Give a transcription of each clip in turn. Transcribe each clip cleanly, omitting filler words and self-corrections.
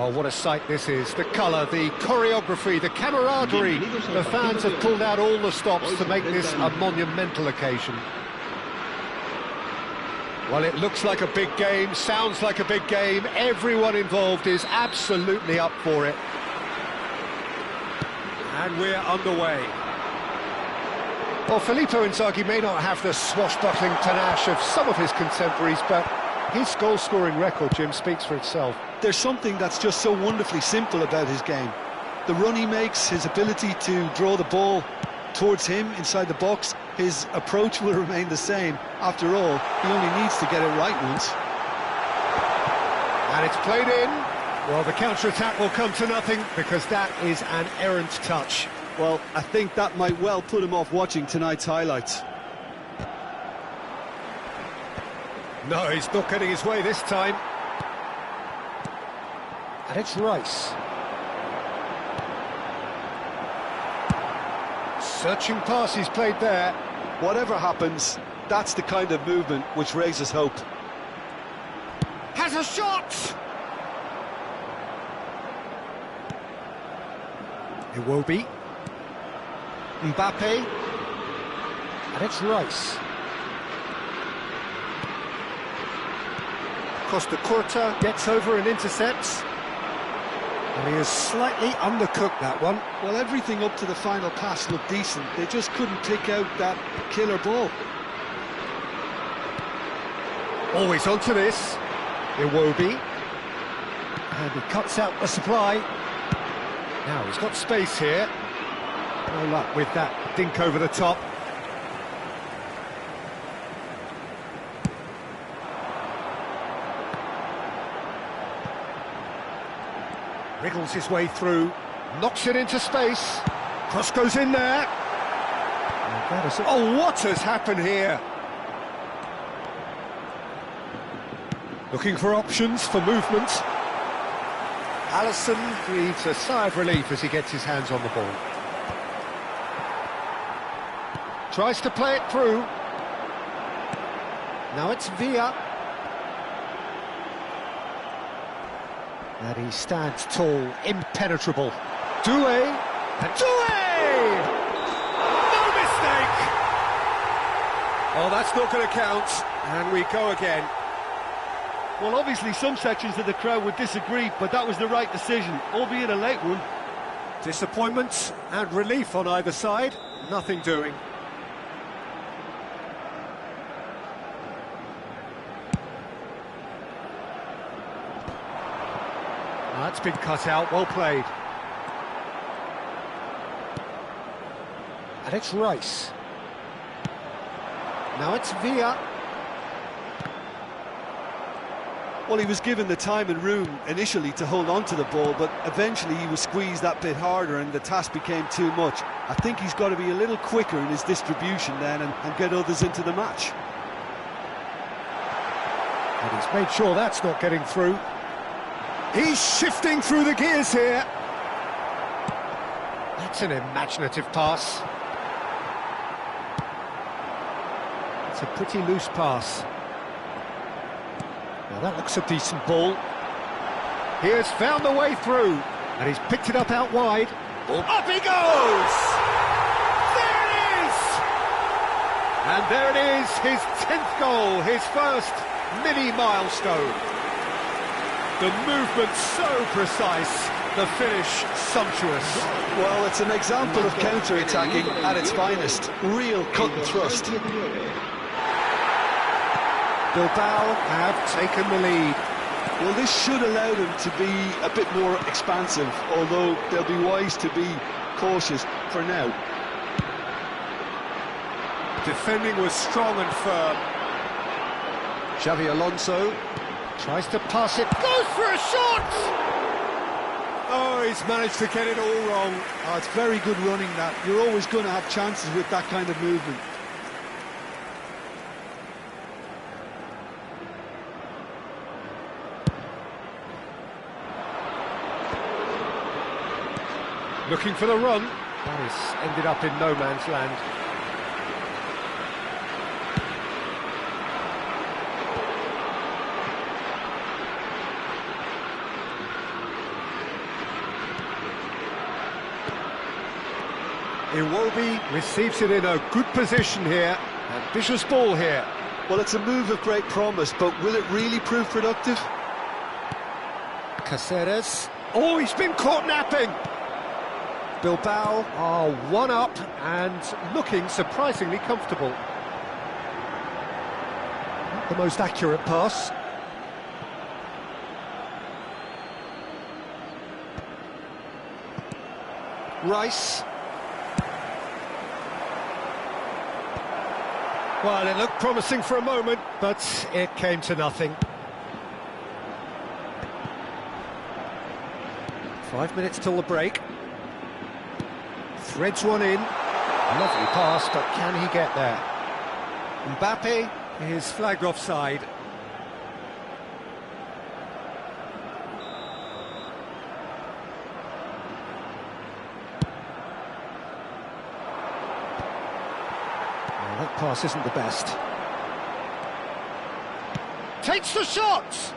Well, what a sight this is. The colour, the choreography, the camaraderie. The fans have pulled out all the stops to make this a monumental occasion. Well, it looks like a big game, sounds like a big game. Everyone involved is absolutely up for it. And we're underway. Well, Filippo Inzaghi may not have the swashbuckling panache of some of his contemporaries, but his goal-scoring record, Jim, speaks for itself. There's something that's just so wonderfully simple about his game. The run he makes, his ability to draw the ball towards him inside the box, his approach will remain the same. After all, he only needs to get it right once. And it's played in. Well, the counter-attack will come to nothing because that is an errant touch. Well, I think that might well put him off watching tonight's highlights. No, he's not getting his way this time. And it's Rice. Searching pass he's played there. Whatever happens, that's the kind of movement which raises hope. Has a shot! Iwobi. Mbappe. And it's Rice. Costa Curta gets over and intercepts. And he has slightly undercooked that one. Well, everything up to the final pass looked decent. They just couldn't pick out that killer ball. Always onto this. Iwobi. And he cuts out the supply. Now he's got space here. No luck with that dink over the top. Wriggles his way through, knocks it into space. Cross goes in there. Oh, what has happened here? Looking for options, for movement. Alisson breathes a sigh of relief as he gets his hands on the ball. Tries to play it through. Now it's Villa. And he stands tall, impenetrable. Doué, and Doué! No mistake! Oh, that's not going to count, and we go again. Well, obviously some sections of the crowd would disagree, but that was the right decision, albeit a late one. Disappointment and relief on either side, nothing doing. That's been cut out, well played. And it's Rice. Now it's Villa. Well, he was given the time and room initially to hold on to the ball, but eventually he was squeezed that bit harder and the task became too much. I think he's got to be a little quicker in his distribution then and get others into the match. And he's made sure that's not getting through. He's shifting through the gears here. That's an imaginative pass. It's a pretty loose pass. Well, that looks a decent ball. He has found the way through, and he's picked it up out wide. Up he goes! There it is! And there it is, his 10th goal, his first mini-milestone. The movement so precise, the finish sumptuous. Well, it's an example of counter-attacking at its finest. Real cut and thrust. Bilbao have taken the lead. Well, this should allow them to be a bit more expansive, although they'll be wise to be cautious for now. Defending was strong and firm. Xavi Alonso tries to pass it, goes for a shot! Oh, he's managed to get it all wrong. Oh, it's very good running that. You're always going to have chances with that kind of movement. Looking for the run. That has ended up in no man's land. Iwobi receives it in a good position here. Ambitious ball here. Well, it's a move of great promise, but will it really prove productive? Caceres. Oh, he's been caught napping. Bilbao are one up and looking surprisingly comfortable. Not the most accurate pass. Rice. Well, it looked promising for a moment, but it came to nothing. 5 minutes till the break. Threads one in. Lovely pass, but can he get there? Mbappe is flagged offside. Well, that pass isn't the best. Takes the shot!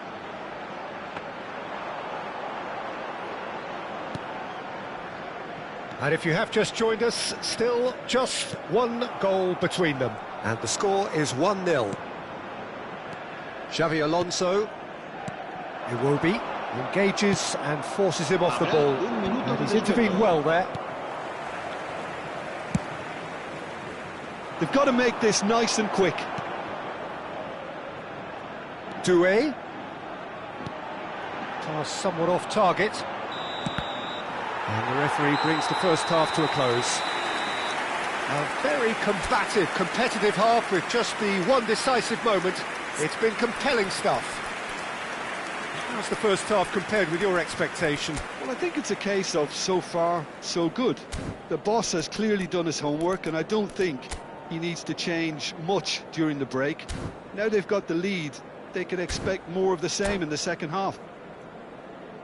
And if you have just joined us, still just one goal between them. And the score is 1-0. Xavi Alonso. Iwobi engages and forces him off the ball. And he's intervened well there. They've got to make this nice and quick. Doué. Pass somewhat off target. And the referee brings the first half to a close. A very combative, competitive half with just the one decisive moment. It's been compelling stuff. How's the first half compared with your expectation? Well, I think it's a case of so far, so good. The boss has clearly done his homework, and I don't think he needs to change much during the break. Now they've got the lead, they can expect more of the same in the second half.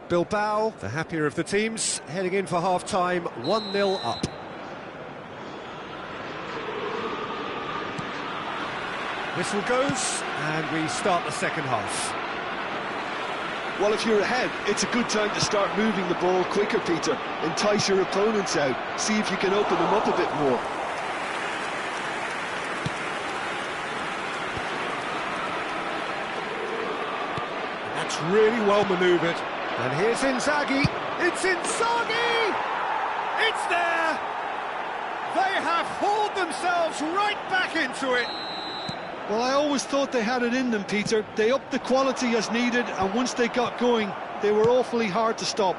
Bilbao, the happier of the teams, heading in for half-time, 1-0 up. Whistle goes, and we start the second half. Well, if you're ahead, it's a good time to start moving the ball quicker, Peter. Entice your opponents out, see if you can open them up a bit more. That's really well manoeuvred. And here's Inzaghi. It's Inzaghi! It's there! They have hauled themselves right back into it. Well, I always thought they had it in them, Peter. They upped the quality as needed, and once they got going, they were awfully hard to stop.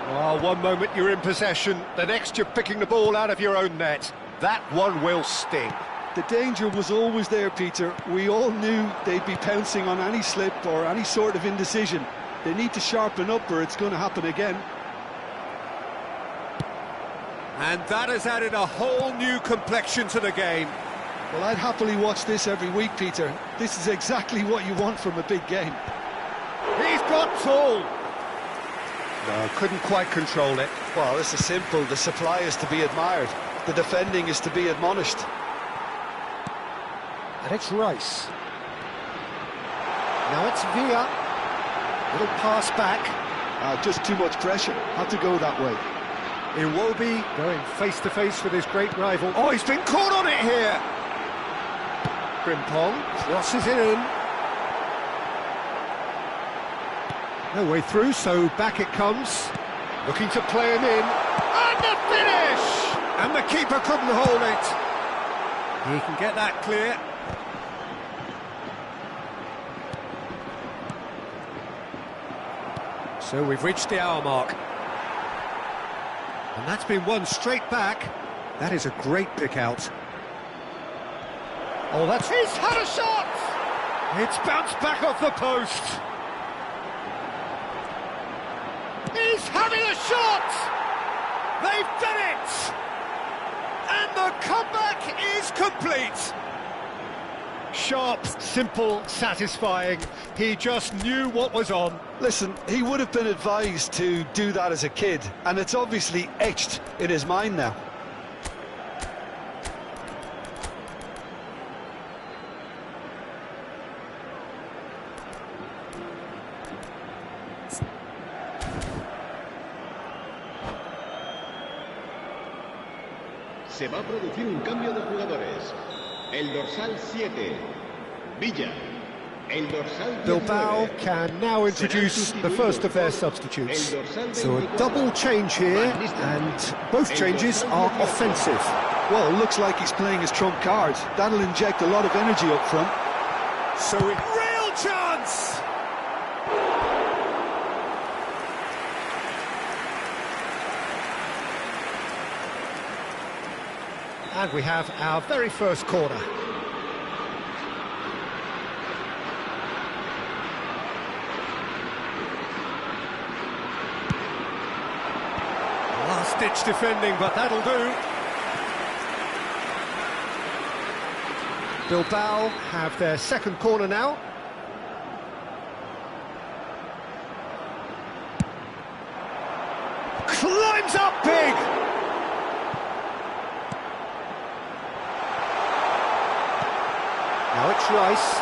Well, one moment you're in possession, the next you're picking the ball out of your own net. That one will sting. The danger was always there, Peter. We all knew they'd be pouncing on any slip or any sort of indecision. They need to sharpen up or it's going to happen again. And that has added a whole new complexion to the game. Well, I'd happily watch this every week, Peter. This is exactly what you want from a big game. He's got full. No, couldn't quite control it. Well, this is simple. The supply is to be admired. The defending is to be admonished. And it's Rice. Now it's Villa. Little pass back. Just too much pressure. Had to go that way. Iwobi going face-to-face with his great rival. Oh, he's been caught on it here. Frimpong crosses it in. No way through, so back it comes. Looking to play him in. And the finish! And the keeper couldn't hold it. He can get that clear. So we've reached the hour mark. And that's been one straight back. That is a great pick out. Oh, that's... He's had a shot! It's bounced back off the post. He's having a shot! They've done it! And the comeback is complete. Sharp, simple, satisfying. He just knew what was on. Listen, he would have been advised to do that as a kid, and it's obviously etched in his mind now. Se va a producir un cambio de jugadores. El dorsal 7, Villa. El dorsal 19. Bilbao can now introduce the first of their substitutes. So a double change here, and both changes are offensive. Well, it looks like he's playing his trump card. That'll inject a lot of energy up front. So real chance! And we have our very first corner. Last-ditch defending, but that'll do. Bilbao have their second corner now. Climbs up big! Now it's Rice.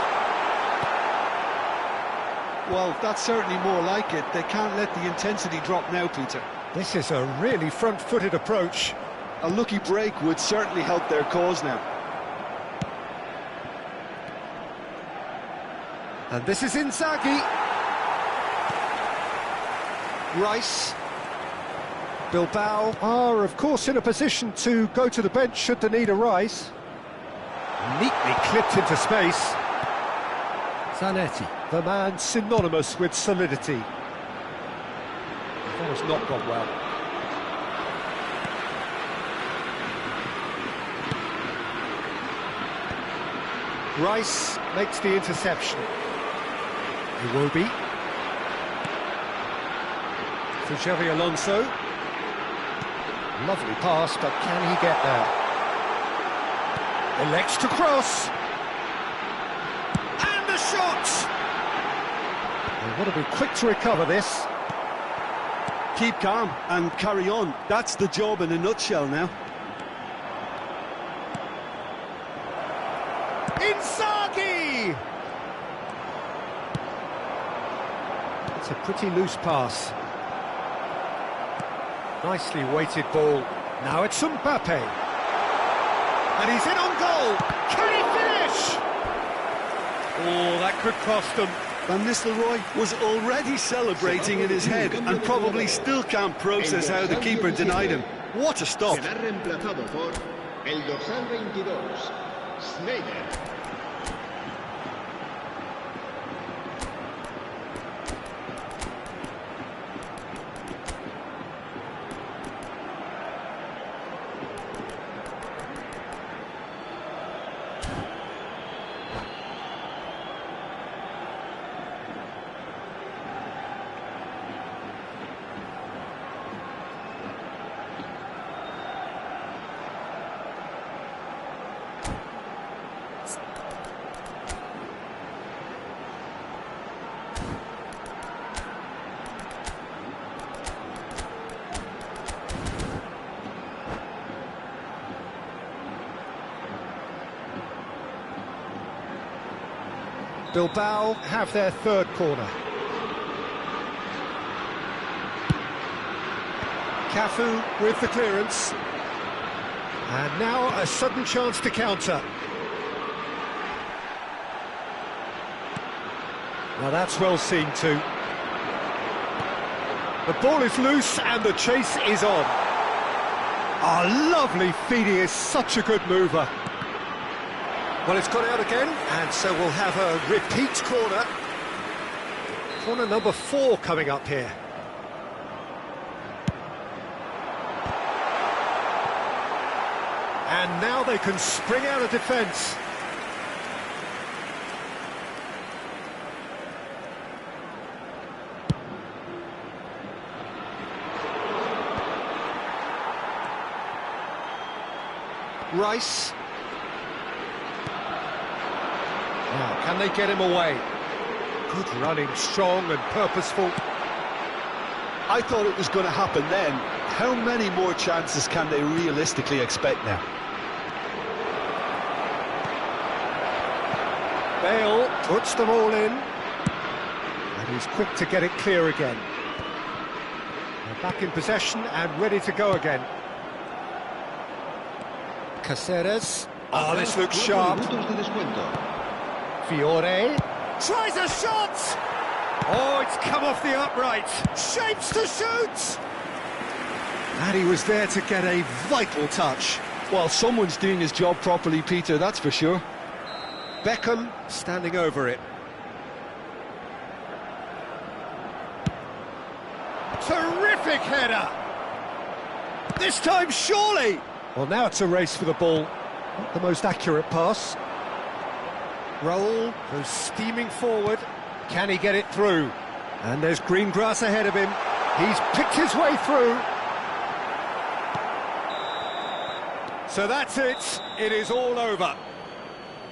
Well, that's certainly more like it. They can't let the intensity drop now, Peter. This is a really front-footed approach. A lucky break would certainly help their cause now. And this is Inzaghi. Rice. Bilbao are, of course, in a position to go to the bench should they need a rise. Neatly clipped into space. Zanetti, the man synonymous with solidity. That has not gone well. Rice makes the interception. Iwobi. For Xavi Alonso. Lovely pass, but can he get there? Elects to cross. And the shot! They want to be quick to recover this. Keep calm and carry on. That's the job in a nutshell now. Inzaghi! It's a pretty loose pass. Nicely weighted ball. Now it's Mbappe. And he's in on goal. Can he finish? Oh, that could cost them. Van Nistelrooy was already celebrating in his head and probably still can't process how the keeper denied him. What a stop. Será reemplazado por el dorsal 22, Sneijder. Bilbao have their third corner. Cafu with the clearance. And now a sudden chance to counter. Now that's well seen too. The ball is loose and the chase is on. Oh, lovely feed, he is such a good mover. Well, it's gone out again, and so we'll have a repeat corner. Corner number 4 coming up here. And now they can spring out of defence. Rice. Now, can they get him away? Good running, strong and purposeful. I thought it was going to happen then. How many more chances can they realistically expect now? Bale puts them all in. And he's quick to get it clear again. They're back in possession and ready to go again. Caceres. Oh, this looks sharp. Minutos de descuento. Fiore tries a shot! Oh, it's come off the upright. Shapes to shoot! And he was there to get a vital touch. Well, someone's doing his job properly, Peter, that's for sure. Beckham standing over it. Terrific header! This time, surely! Well, now it's a race for the ball. Not the most accurate pass. Raul goes steaming forward. Can he get it through? And there's green grass ahead of him. He's picked his way through. So that's it. It is all over.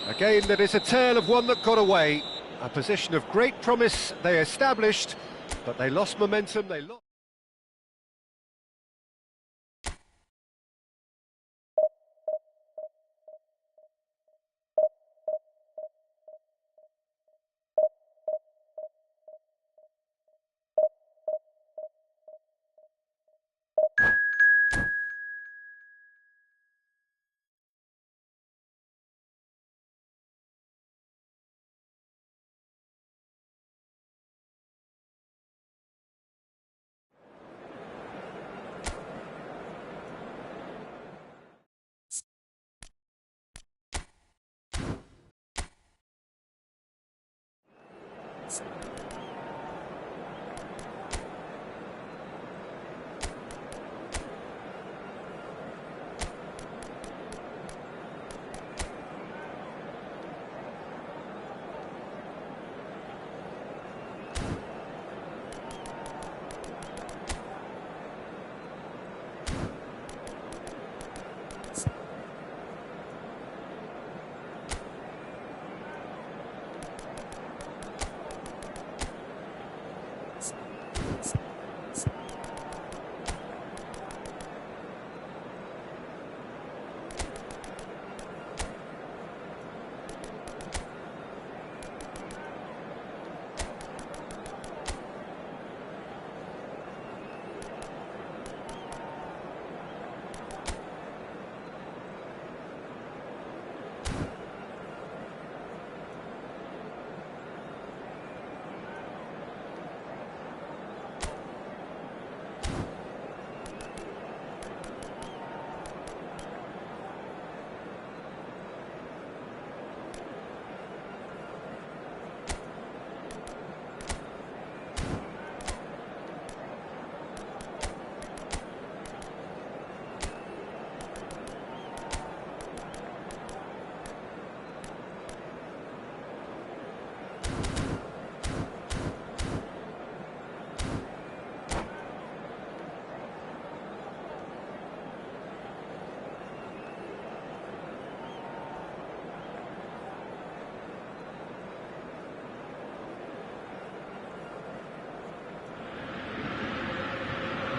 A game that is a tale of one that got away. A position of great promise they established, but they lost momentum, they lost...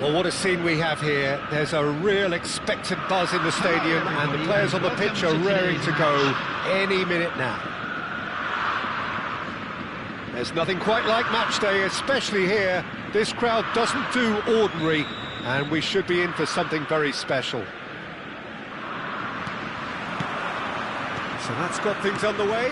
Well, what a scene we have here. There's a real expectant buzz in the stadium, and the players on the pitch are raring to go any minute now. There's nothing quite like match day, especially here. This crowd doesn't do ordinary, and we should be in for something very special. So that's got things underway.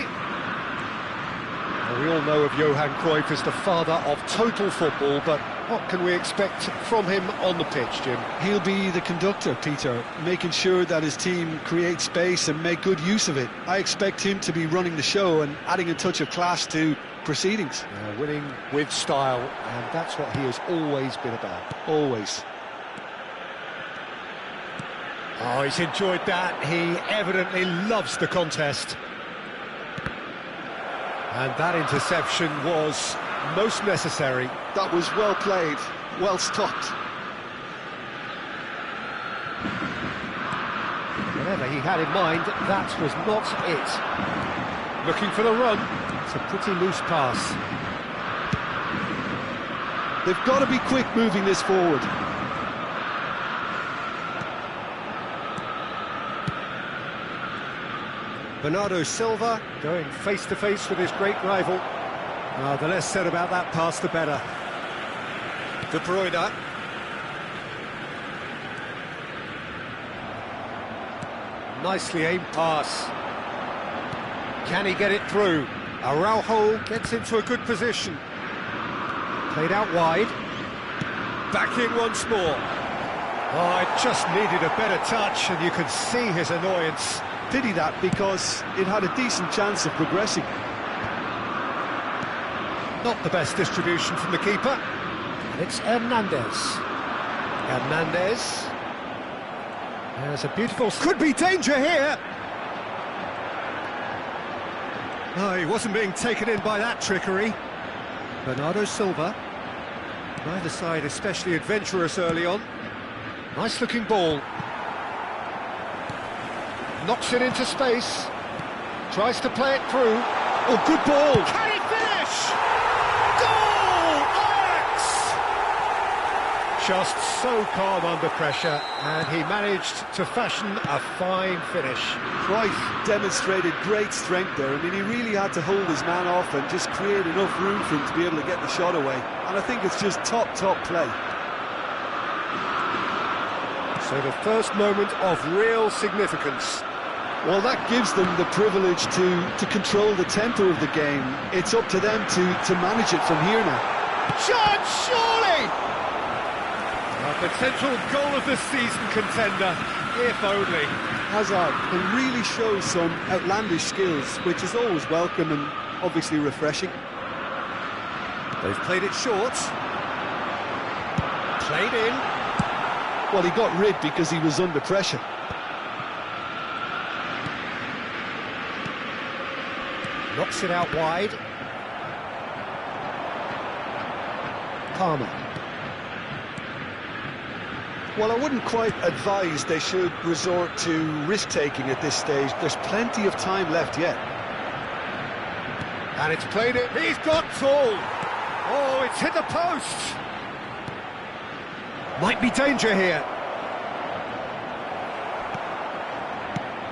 Well, we all know of Johan Cruyff as the father of total football, but what can we expect from him on the pitch, Jim? He'll be the conductor, Peter, making sure that his team create space and make good use of it. I expect him to be running the show and adding a touch of class to proceedings. Winning with style, and that's what he has always been about. Always. Oh, he's enjoyed that. He evidently loves the contest. And that interception was most necessary. That was well played, well stopped. Whatever he had in mind, that was not it. Looking for the run. It's a pretty loose pass. They've got to be quick moving this forward. Bernardo Silva going face-to-face with his great rival. The less said about that pass, the better. De Bruyne. Nicely aimed pass. Can he get it through? Araujo gets into a good position. Played out wide. Back in once more. Oh, it just needed a better touch, and you could see his annoyance. Pity that, because it had a decent chance of progressing. Not the best distribution from the keeper. And it's Hernandez. Hernandez. There's a beautiful... Could be danger here! Oh, he wasn't being taken in by that trickery. Bernardo Silva. Neither side especially adventurous early on. Nice-looking ball. Knocks it into space. Tries to play it through. Oh, good ball! Can he finish? Goal! Ajax! Just so calm under pressure, and he managed to fashion a fine finish. Cruyff demonstrated great strength there. I mean, he really had to hold his man off and just create enough room for him to be able to get the shot away. And I think it's just top play. So the first moment of real significance. Well, that gives them the privilege to control the tempo of the game. It's up to them to manage it from here now. Shot, surely! A potential goal of the season contender, if only. Hazard can really show some outlandish skills, which is always welcome and obviously refreshing. They've played it short. Played in. Well, he got rid because he was under pressure. Knocks it out wide. Palmer. Well, I wouldn't quite advise they should resort to risk-taking at this stage. There's plenty of time left yet. And it's played it. He's got tall. Oh, it's hit the post. Might be danger here.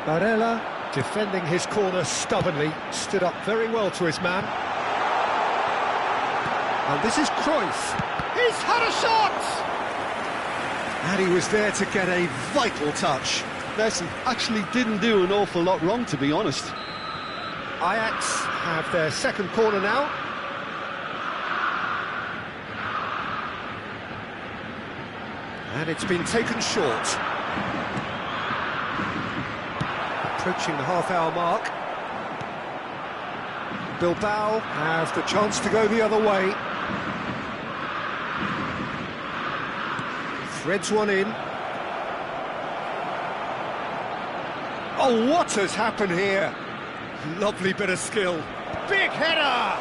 Barella, defending his corner stubbornly, stood up very well to his man. And this is Cruyff. He's had a shot! And he was there to get a vital touch. Messi actually didn't do an awful lot wrong, to be honest. Ajax have their second corner now. And it's been taken short. Approaching the half-hour mark. Bilbao have the chance to go the other way. Threads one in. Oh, what has happened here? Lovely bit of skill. Big header!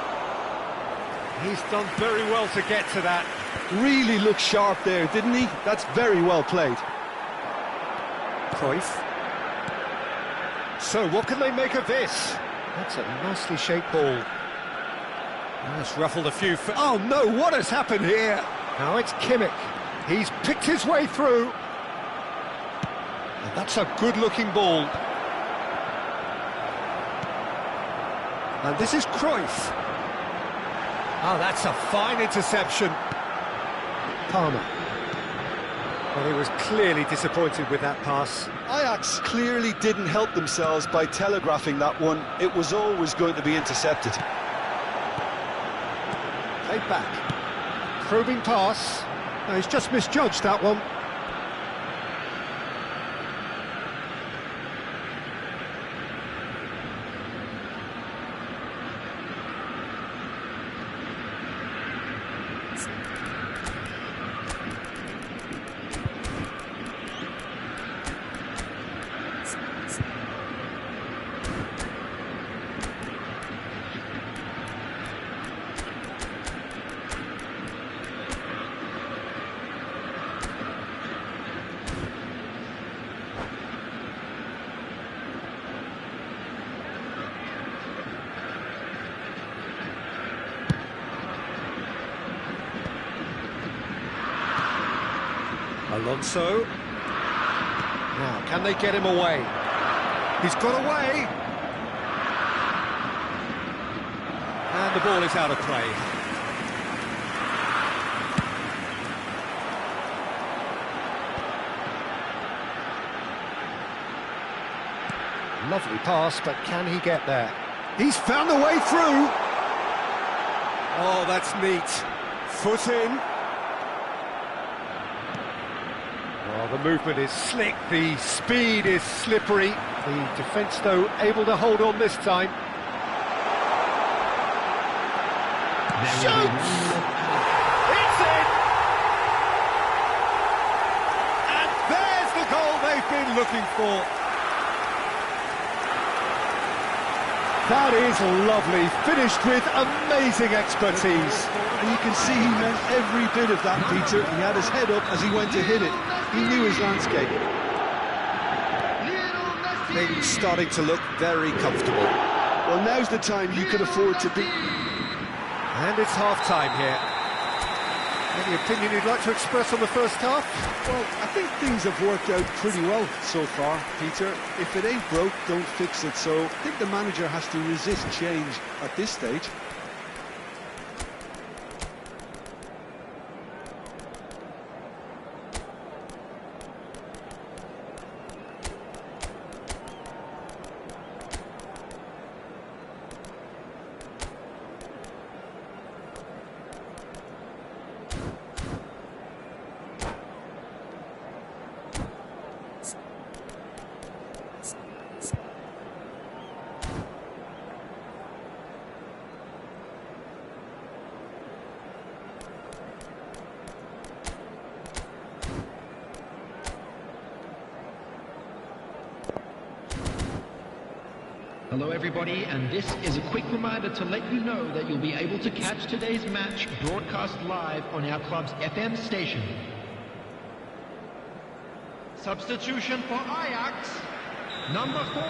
He's done very well to get to that. Really looked sharp there, didn't he? That's very well played. Cruyff. So, what can they make of this? That's a nicely shaped ball. That's ruffled a few... Oh, no, what has happened here? Now it's Kimmich. He's picked his way through. And that's a good-looking ball. And this is Cruyff. Oh, that's a fine interception. Palmer. Well, he was clearly disappointed with that pass. Ajax clearly didn't help themselves by telegraphing that one. It was always going to be intercepted. Played back. Probing pass. No, he's just misjudged that one. Alonso. Now, can they get him away? He's got away. And the ball is out of play. Lovely pass, but can he get there? He's found the way through! Oh, that's neat. Foot in. Oh, the movement is slick, the speed is slippery. The defence, though, able to hold on this time. Shoots! It's in! And there's the goal they've been looking for. That is lovely, finished with amazing expertise. And you can see he meant every bit of that, Peter. He had his head up as he went to hit it. He knew his landscape. Things starting to look very comfortable. Well, now's the time you can afford to be. And it's half-time here. Any opinion you'd like to express on the first half? Well, I think things have worked out pretty well so far, Peter. If it ain't broke, don't fix it. So I think the manager has to resist change at this stage. Hello everybody, and this is a quick reminder to let you know that you'll be able to catch today's match broadcast live on our club's FM station. Substitution for Ajax, number 4,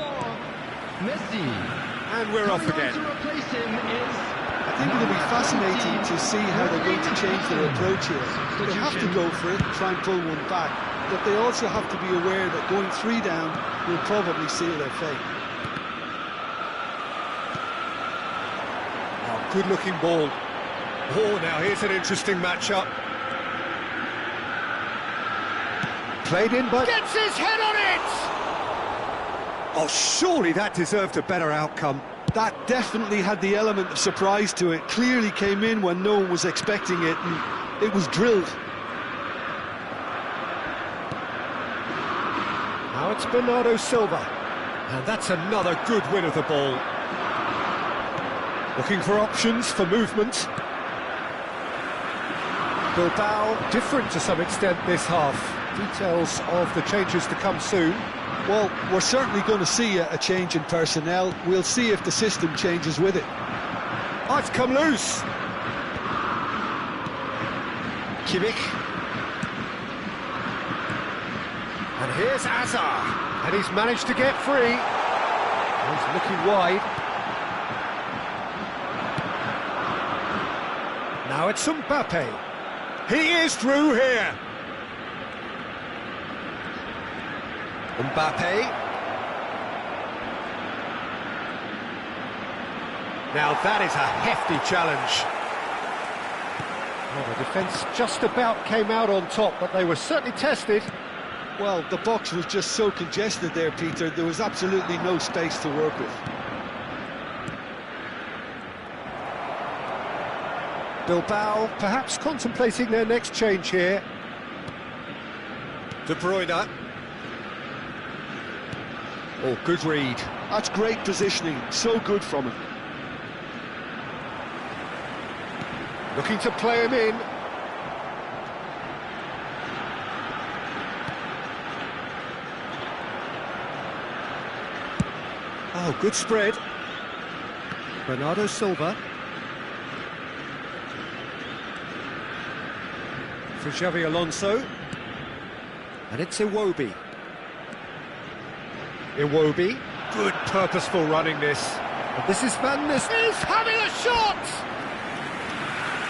Messi. And we're off again. To replace him is I think it'll be fascinating to see how they're going to change their approach here. They have to go for it, try and pull one back, but they also have to be aware that going 3 down will probably seal their fate. Good-looking ball. Oh, now here's an interesting matchup. Played in, but gets his head on it! Oh, surely that deserved a better outcome. That definitely had the element of surprise to it. Clearly came in when no one was expecting it, and it was drilled. Now it's Bernardo Silva. And that's another good win of the ball. Looking for options for movement. Bilbao different to some extent this half. Details of the changes to come soon. Well, we're certainly going to see a change in personnel. We'll see if the system changes with it. Oh, it's come loose. Kimmich. And here's Azar. And he's managed to get free. He's looking wide. Now it's Mbappe. He is through here. Mbappe. Now that is a hefty challenge. Well, the defence just about came out on top, but they were certainly tested. Well, the box was just so congested there, Peter. There was absolutely no space to work with. Bilbao perhaps contemplating their next change here. De Bruyne. Oh, good read. That's great positioning, so good from him. Looking to play him in. Oh, good spread. Bernardo Silva. For Xavi Alonso. And it's Iwobi. Iwobi. Good purposeful running this. And this is Van Nistelrooy. He's having a shot!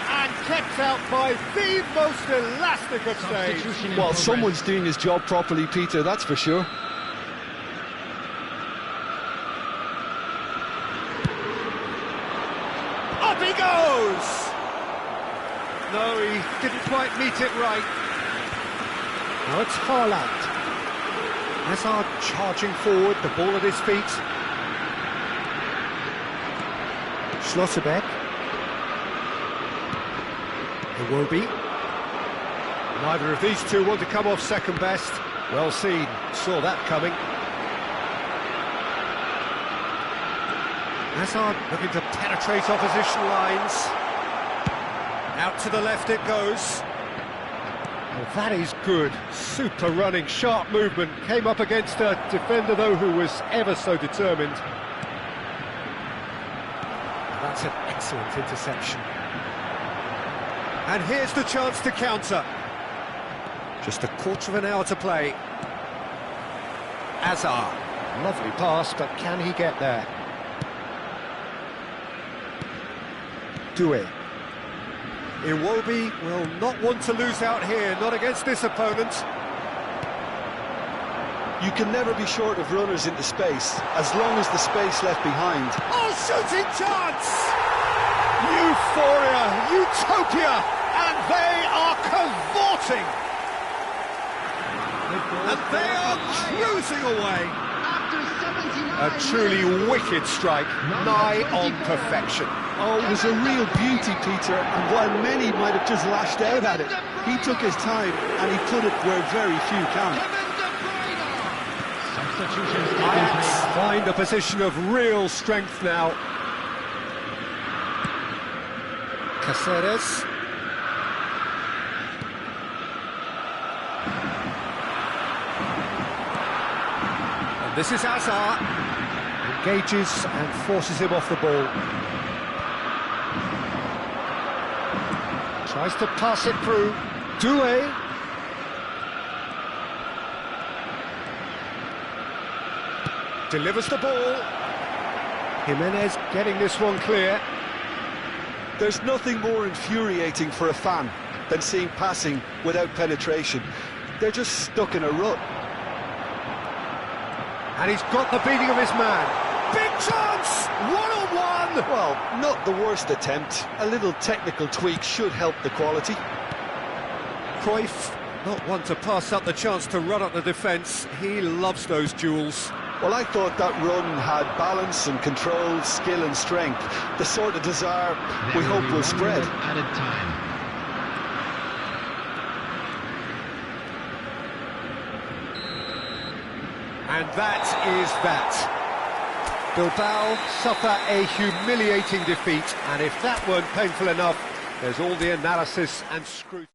And kept out by the most elastic of saves. Well, someone's doing his job properly, Peter, that's for sure. Up he goes! No, he didn't quite meet it right. Now it's Haaland. Hazard charging forward, the ball at his feet. Schlotterbeck. Iwobi. Neither of these two want to come off second best. Well seen, saw that coming. Hazard looking to penetrate opposition lines. Out to the left it goes. Well, that is good. Super running, sharp movement. Came up against a defender, though, who was ever so determined. That's an excellent interception. And here's the chance to counter. Just a quarter of an hour to play. Hazard. Lovely pass, but can he get there? Doué. Iwobi will not want to lose out here, not against this opponent. You can never be short of runners into space, as long as the space left behind. Oh, shooting chance! Euphoria, utopia, and they are cavorting. And they are cruising away. A truly wicked strike, nigh on perfection. Oh, it was a real beauty, Peter, and while many might have just lashed out at it, he took his time and he put it where very few can. Ajax find a position of real strength now. Caceres. And this is Hazard. Engages and forces him off the ball. Tries to pass it through. Doué. Delivers the ball. Jimenez getting this one clear. There's nothing more infuriating for a fan than seeing passing without penetration. They're just stuck in a rut. And he's got the beating of his man. Big chance! One-on-one! Well, not the worst attempt. A little technical tweak should help the quality. Cruyff, not one to pass up the chance to run up the defence. He loves those duels. Well, I thought that run had balance and control, skill and strength. The sort of desire we hope will spread. At a time. And that is that. Bilbao suffer a humiliating defeat, and if that weren't painful enough, there's all the analysis and scrutiny.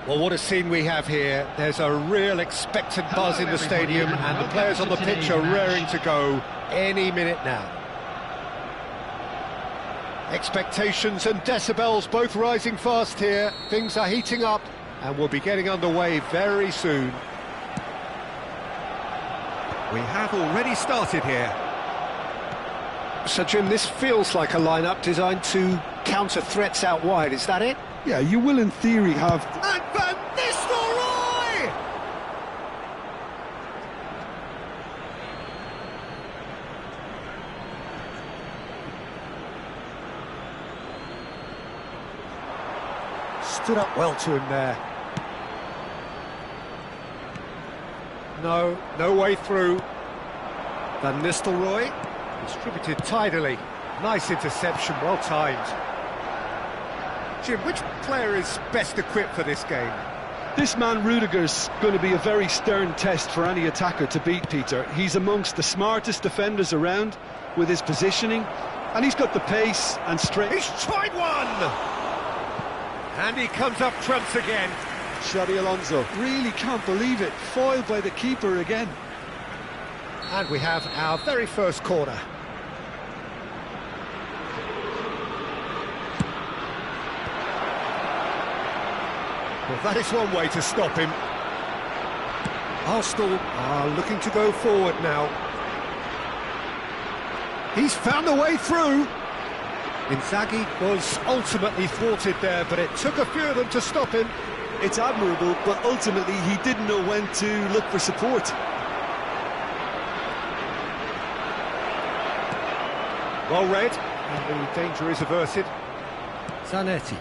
Well, what a scene we have here. There's a real expectant buzz in the stadium, and the players on the pitch are raring to go any minute now. Expectations and decibels both rising fast here. Things are heating up, and we'll be getting underway very soon. We have already started here. So, Jim, this feels like a lineup designed to counter threats out wide, is that it? Yeah, you will in theory have... And Van Nistelrooy! Stood up well to him there. No way through. Van Nistelrooy distributed tidily. Nice interception, well timed. Jim, which player is best equipped for this game? This man Rudiger's going to be a very stern test for any attacker to beat, Peter. He's amongst the smartest defenders around with his positioning, and he's got the pace and strength. He's tried one! And he comes up trumps again. Xabi Alonso, really can't believe it, foiled by the keeper again. And we have our very first corner. Well, that is one way to stop him. Arsenal are looking to go forward now. He's found a way through. Inzaghi was ultimately thwarted there, but it took a few of them to stop him. It's admirable, but ultimately he didn't know when to look for support. Well read, and the danger is averted. Zanetti.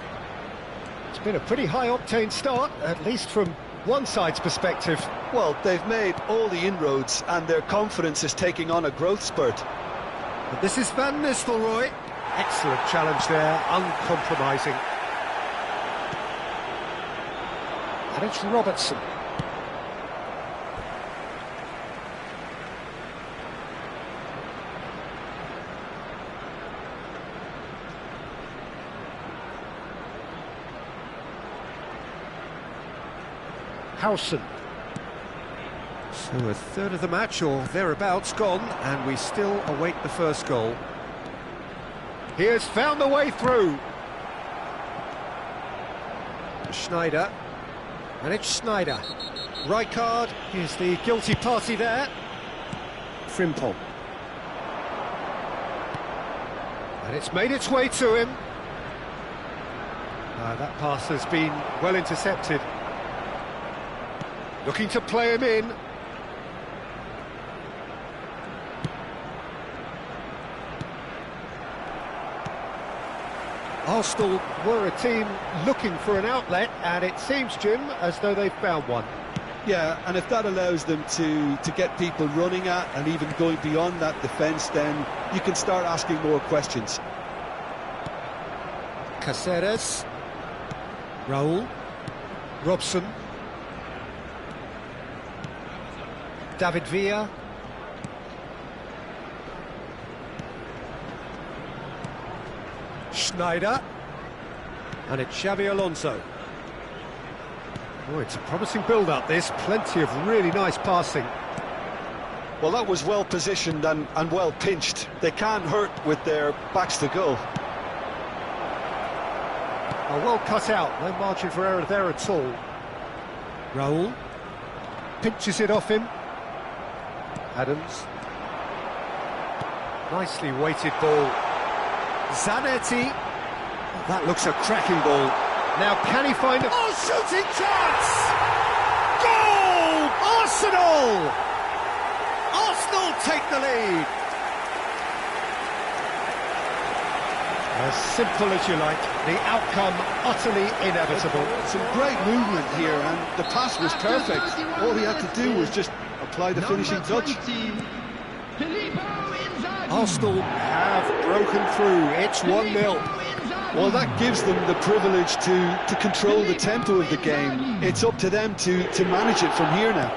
It's been a pretty high-octane start, at least from one side's perspective. Well, they've made all the inroads, and their confidence is taking on a growth spurt. But this is Van Nistelrooy. Excellent challenge there, uncompromising. And it's Robertson. Howson. So a third of the match, or thereabouts, gone, and we still await the first goal. He has found the way through. Schneider. And it's Schneider. Rijkaard is the guilty party there. Frimpong. And it's made its way to him. That pass has been well intercepted. Looking to play him in. Arsenal were a team looking for an outlet, and it seems, Jim, as though they've found one. Yeah, and if that allows them to get people running at and even going beyond that defence, then you can start asking more questions. Caceres. Raul. Robson. David Villa. Schneider. And it's Xabi Alonso. Oh, it's a promising build-up, this. Plenty of really nice passing. Well, that was well positioned and well pinched. They can't hurt with their backs to goal. Oh, well cut out. No margin for error there at all. Raul. Pinches it off him. Adams. Nicely weighted ball. Zanetti. Oh, that looks a cracking ball. Now can he find a... Oh, shooting chance! Goal! Arsenal! Arsenal take the lead. As simple as you like. The outcome utterly inevitable. Some great movement here, and the pass was perfect. All he had to do was just apply the finishing touch. Arsenal have broken through. It's 1-0. Well, that gives them the privilege to control the tempo of the game. It's up to them to manage it from here now.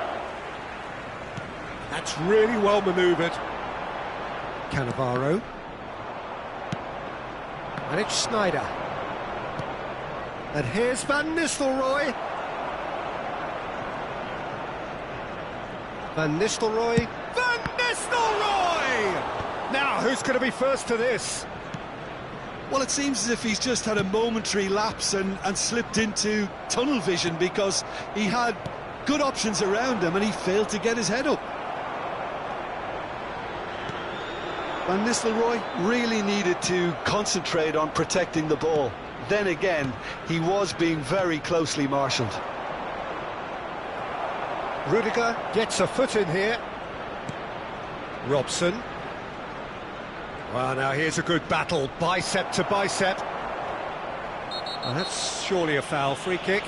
That's really well manoeuvred. Cannavaro. And it's Schneider. And here's Van Nistelrooy. Van Nistelrooy. Van Nistelrooy! Now, who's going to be first to this? Well, it seems as if he's just had a momentary lapse and slipped into tunnel vision, because he had good options around him and he failed to get his head up. Van Nistelrooy really needed to concentrate on protecting the ball. Then again, he was being very closely marshalled. Rudiger gets a foot in here. Robson. Well, now here's a good battle, bicep to bicep. And that's surely a foul, free kick.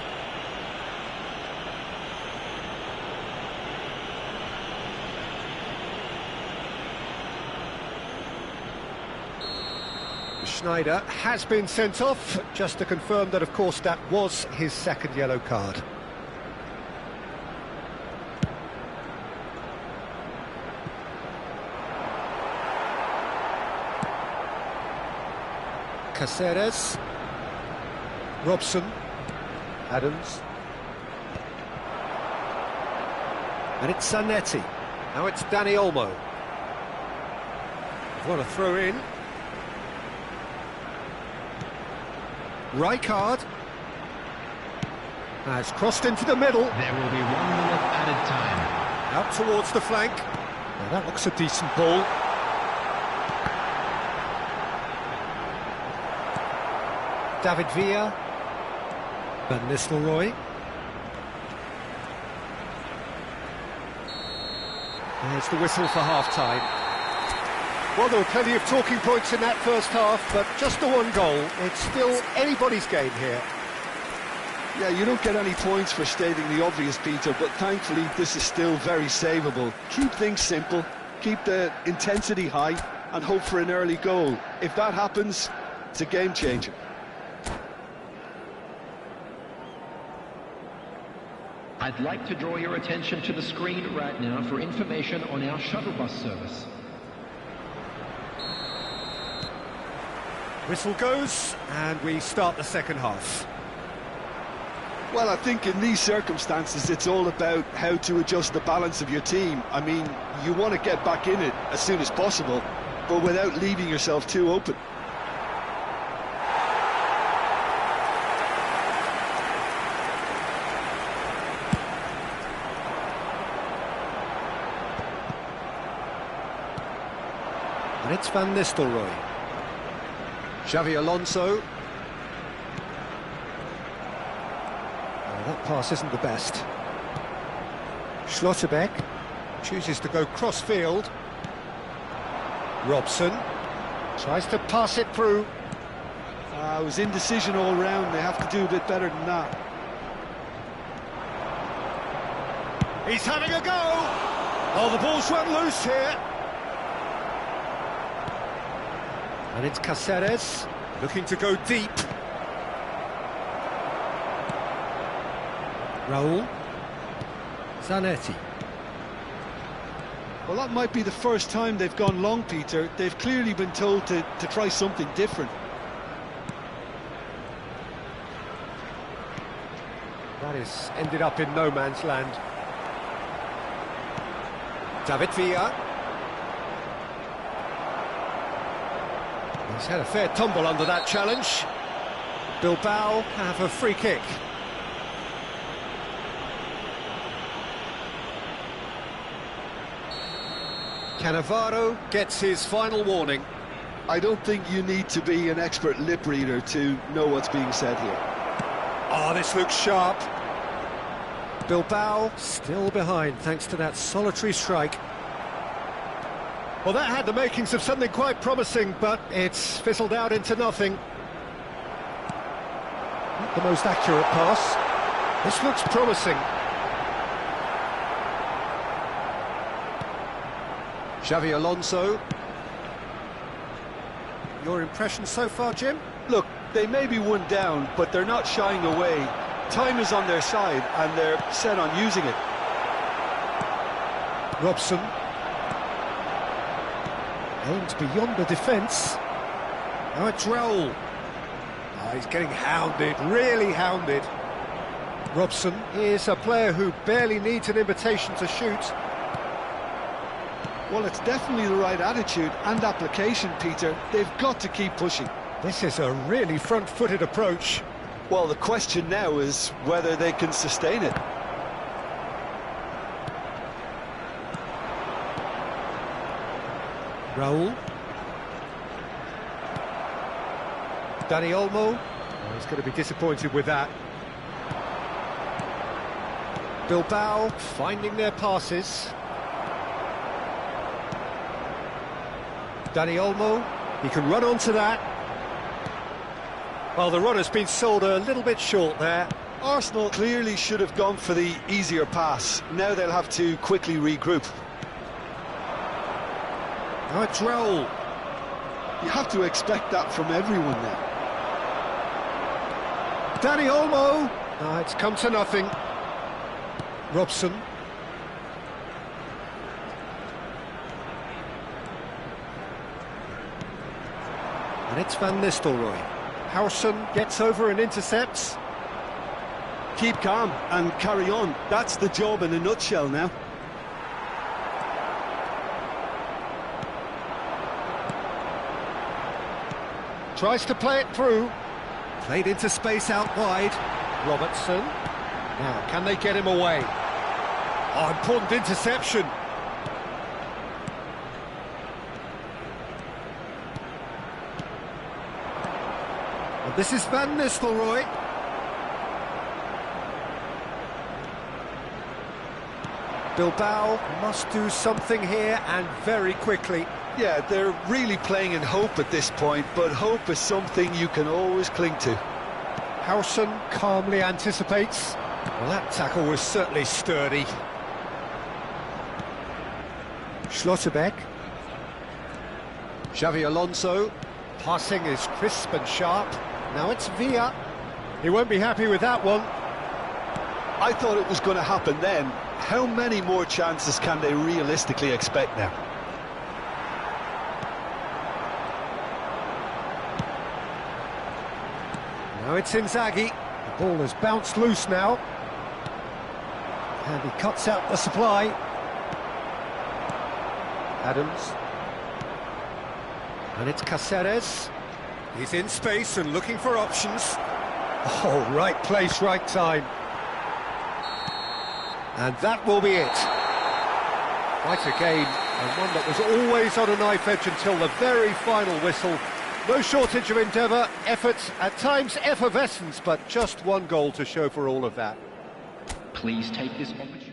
Schneider has been sent off, just to confirm that, of course, that was his second yellow card. Caceres, Robson, Adams, and it's Zanetti. Now it's Dani Olmo. What a throw in. Rijkaard has crossed into the middle. There will be 1 minute added time. Out towards the flank. Now that looks a decent ball. David Villa. Van Nistelrooy. There's the whistle for half-time. Well, there were plenty of talking points in that first half, but just the one goal. It's still anybody's game here. Yeah, you don't get any points for stating the obvious, Peter, but thankfully this is still very savable. Keep things simple, keep the intensity high, and hope for an early goal. If that happens, it's a game changer. I'd like to draw your attention to the screen right now for information on our shuttle bus service. Whistle goes, and we start the second half. Well, I think in these circumstances, it's all about how to adjust the balance of your team. I mean, you want to get back in it as soon as possible, but without leaving yourself too open. And it's Van Nistelrooy. Xavi Alonso. Oh, that pass isn't the best. Schlotterbeck chooses to go cross-field. Robson tries to pass it through. It was indecision all round. They have to do a bit better than that. He's having a go! Oh, the ball's run loose here. And it's Caceres, looking to go deep. Raul. Zanetti. Well, that might be the first time they've gone long, Peter. They've clearly been told to try something different. That has ended up in no man's land. David Villa. He's had a fair tumble under that challenge. Bilbao have a free kick. Cannavaro gets his final warning. I don't think you need to be an expert lip reader to know what's being said here. Oh, this looks sharp. Bilbao still behind thanks to that solitary strike. Well, that had the makings of something quite promising, but it's fizzled out into nothing. Not the most accurate pass. This looks promising. Xavi Alonso. Your impression so far, Jim? Look, they may be one down, but they're not shying away. Time is on their side, and they're set on using it. Robson. Aimed beyond the defence. Now it's Raul. Oh, he's getting hounded, really hounded. Robson is a player who barely needs an invitation to shoot. Well, it's definitely the right attitude and application, Peter. They've got to keep pushing. This is a really front-footed approach. Well, the question now is whether they can sustain it. Raul. Dani Olmo. Oh, he's going to be disappointed with that. Bilbao finding their passes. Dani Olmo, he can run onto that. Well, the run has been sold a little bit short there. Arsenal clearly should have gone for the easier pass. Now they'll have to quickly regroup. Now it's Raul. You have to expect that from everyone now. Dani Olmo. Ah, it's come to nothing. Robson. And it's Van Nistelrooy. Howson gets over and intercepts. Keep calm and carry on. That's the job in a nutshell now. Tries to play it through. Played into space out wide. Robertson. Now, can they get him away? Oh, important interception. And this is Van Nistelrooy. Bilbao must do something here, and very quickly. Yeah, they're really playing in hope at this point, but hope is something you can always cling to. Howson calmly anticipates. Well, that tackle was certainly sturdy. Schlotterbeck. Xavi Alonso. Passing is crisp and sharp. Now it's Villa. He won't be happy with that one. I thought it was going to happen then. How many more chances can they realistically expect now? Now it's Inzaghi. The ball has bounced loose now. And he cuts out the supply. Adams. And it's Caceres. He's in space and looking for options. Oh, right place, right time. And that will be it. Quite a game, and one that was always on a knife edge until the very final whistle. No shortage of endeavour, effort, at times effervescence, but just one goal to show for all of that. Please take this opportunity.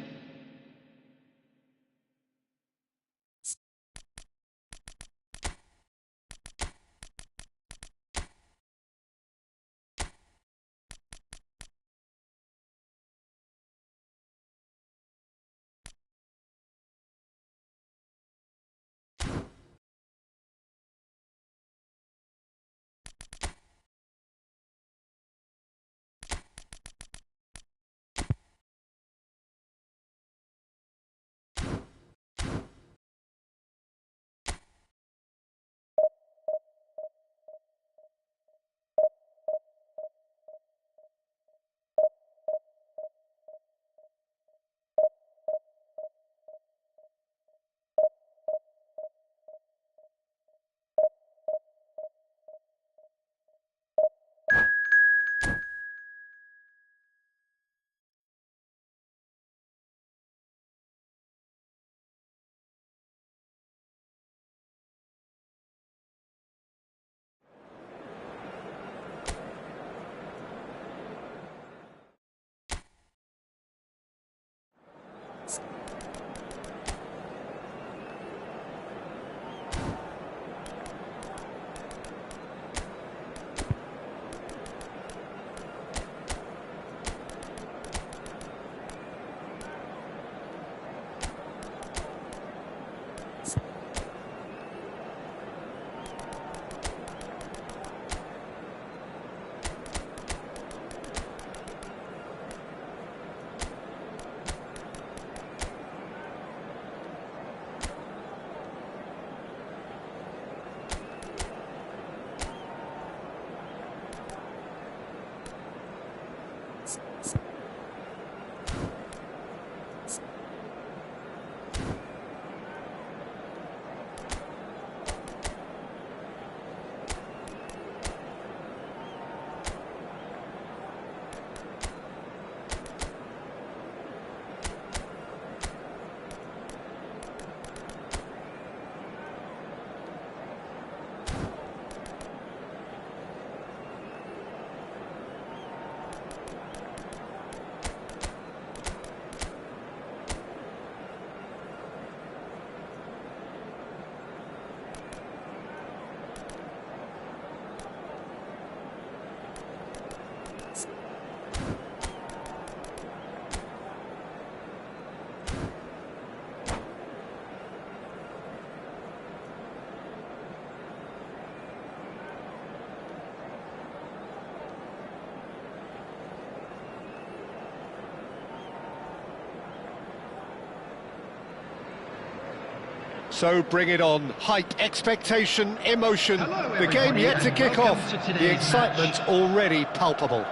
So bring it on. Hype, expectation, emotion. Hello, The game everybody, yet to and kick welcome off. to The today's excitement match. already palpable.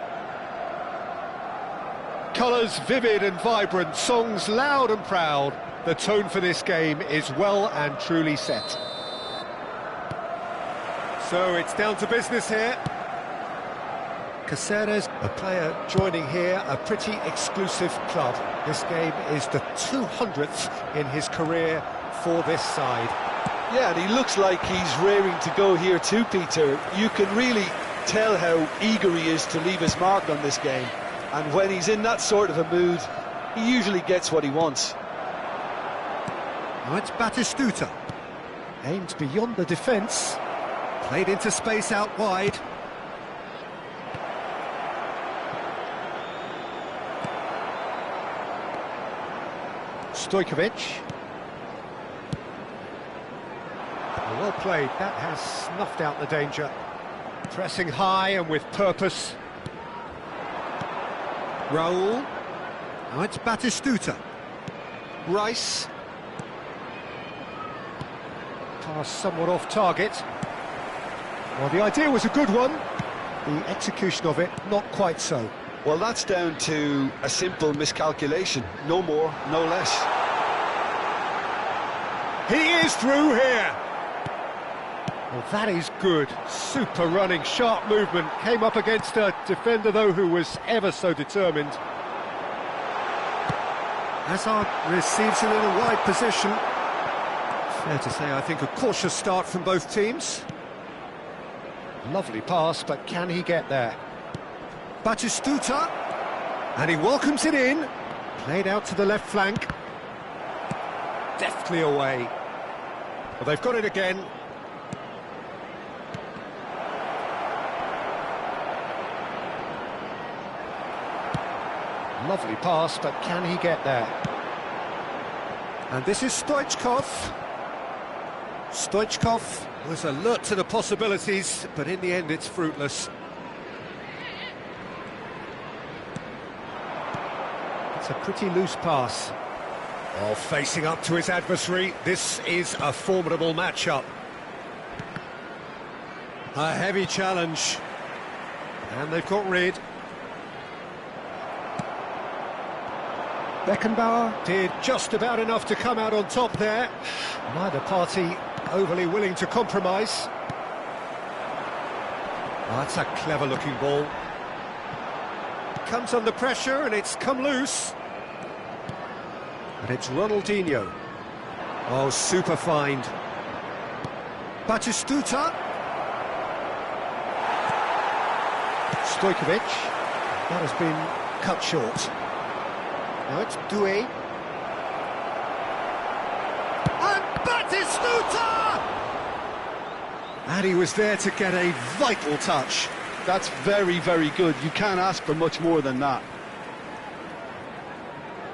Colours vivid and vibrant, songs loud and proud. The tone for this game is well and truly set. So it's down to business here. Caceres, a player joining here, a pretty exclusive club. This game is the 200th in his career for this side. Yeah, and he looks like he's raring to go here too, Peter. You can really tell how eager he is to leave his mark on this game. And when he's in that sort of a mood, he usually gets what he wants. Now it's Batistuta. Aimed beyond the defence. Played into space out wide. Stojkovic. Well played, that has snuffed out the danger. Pressing high and with purpose. Raul. Now it's Batistuta. Rice. Pass somewhat off target. Well, the idea was a good one. The execution of it, not quite so. Well, that's down to a simple miscalculation. No more, no less. He is through here. Well, that is good. Super running, sharp movement. Came up against a defender, though, who was ever so determined. Hazard receives him in a wide position. Fair to say, I think, a cautious start from both teams. Lovely pass, but can he get there? Batistuta, and he welcomes it in. Played out to the left flank. Deftly away. Well, they've got it again. Lovely pass, but can he get there? And this is Stoichkov. Stoichkov was alert to the possibilities, but in the end it's fruitless. It's a pretty loose pass. Oh, facing up to his adversary, this is a formidable matchup. A heavy challenge. And they've got rid. Beckenbauer did just about enough to come out on top there. Neither party overly willing to compromise. Oh, that's a clever-looking ball. Comes under pressure and it's come loose. And it's Ronaldinho. Oh, super find. Batistuta. Stojkovic. That has been cut short. Now it's Doué. And Batistuta! And he was there to get a vital touch. That's very, very good. You can't ask for much more than that.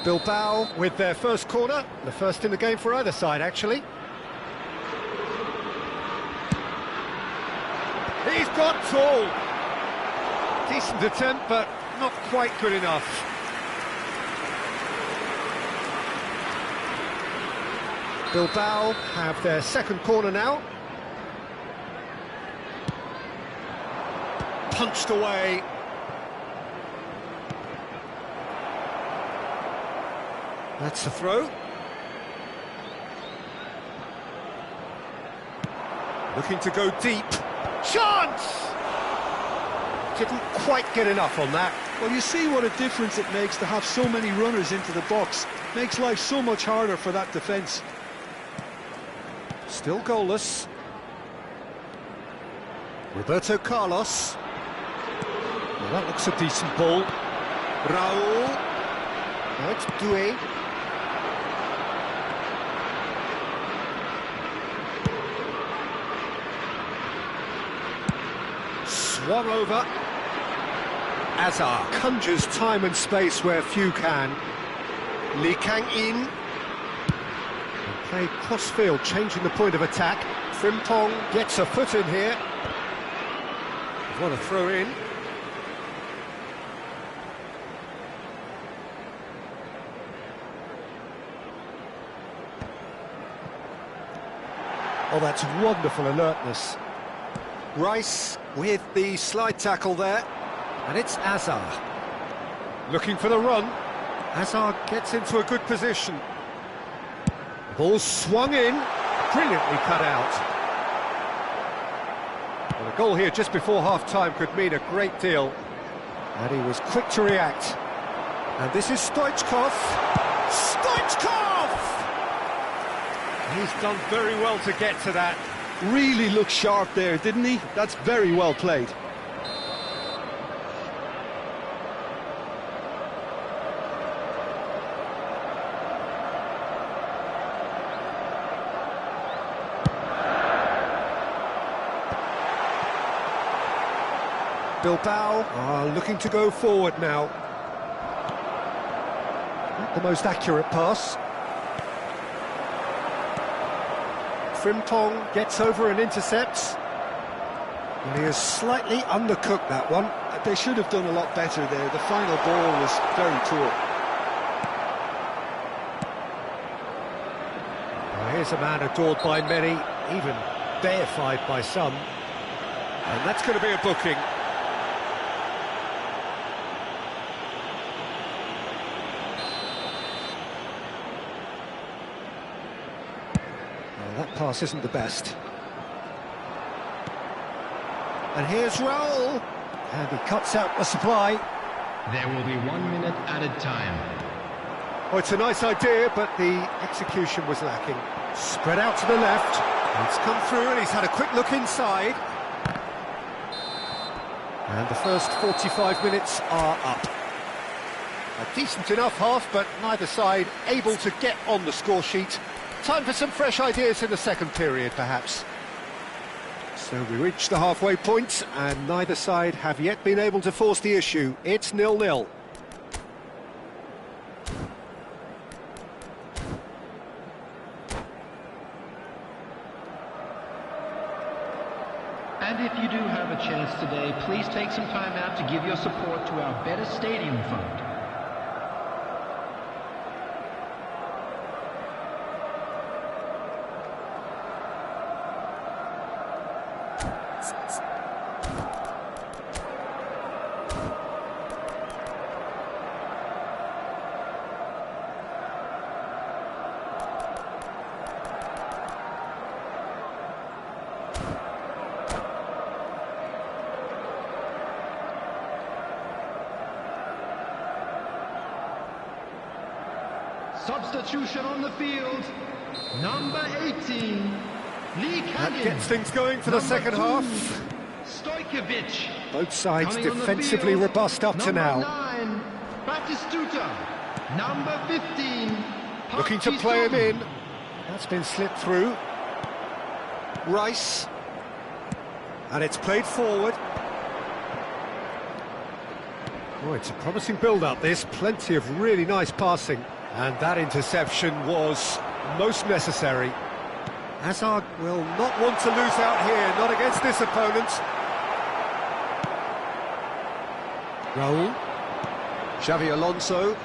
Bilbao with their first corner, the first in the game for either side, actually. He's got tall. Decent attempt, but not quite good enough. Bilbao have their second corner now. Punched away. That's the throw. Looking to go deep. Chance! Didn't quite get enough on that. Well, you see what a difference it makes to have so many runners into the box. Makes life so much harder for that defence. Still goalless. Roberto Carlos. Well, that looks a decent ball. Raul. Now it's Doué. Swung over. Azar conjures time and space where few can. Lee Kang-in. Played cross-field, changing the point of attack. Frimpong gets a foot in here. What a throw in. Oh, that's wonderful alertness. Rice with the slide tackle there. And it's Azar. Looking for the run. Azar gets into a good position. The ball swung in. Brilliantly cut out. Well, a goal here just before half-time could mean a great deal. And he was quick to react. And this is Stoichkov. Stoichkov! He's done very well to get to that. Really looked sharp there, didn't he? That's very well played. Bilbao are looking to go forward now. Not the most accurate pass. Frimpong gets over and intercepts. And he has slightly undercooked that one. They should have done a lot better there. The final ball was very poor. Well, here's a man adored by many, even deified by some. And that's going to be a booking. That pass isn't the best. And here's Raul. And he cuts out the supply. There will be 1 minute added time. Oh, it's a nice idea, but the execution was lacking. Spread out to the left. It's come through and he's had a quick look inside. And the first 45 minutes are up. A decent enough half, but neither side able to get on the score sheet. Time for some fresh ideas in the second period, perhaps. So we reach the halfway point, and neither side have yet been able to force the issue. It's 0-0. And if you do have a chance today, please take some time out to give your support to our Better Stadium Fund. Substitution on the field, number 18, Lee Canyon. That gets things going for the second half. Stojkovic. Both sides Coming on the defensively field, robust up to now. Number 9, Batistuta. Number 15, Looking to play him Parkinson. in. That's been slipped through. Rice. And it's played forward. Oh, it's a promising build-up, this. Plenty of really nice passing. And that interception was most necessary. Hazard will not want to lose out here, not against this opponent. Raul. Xavi Alonso.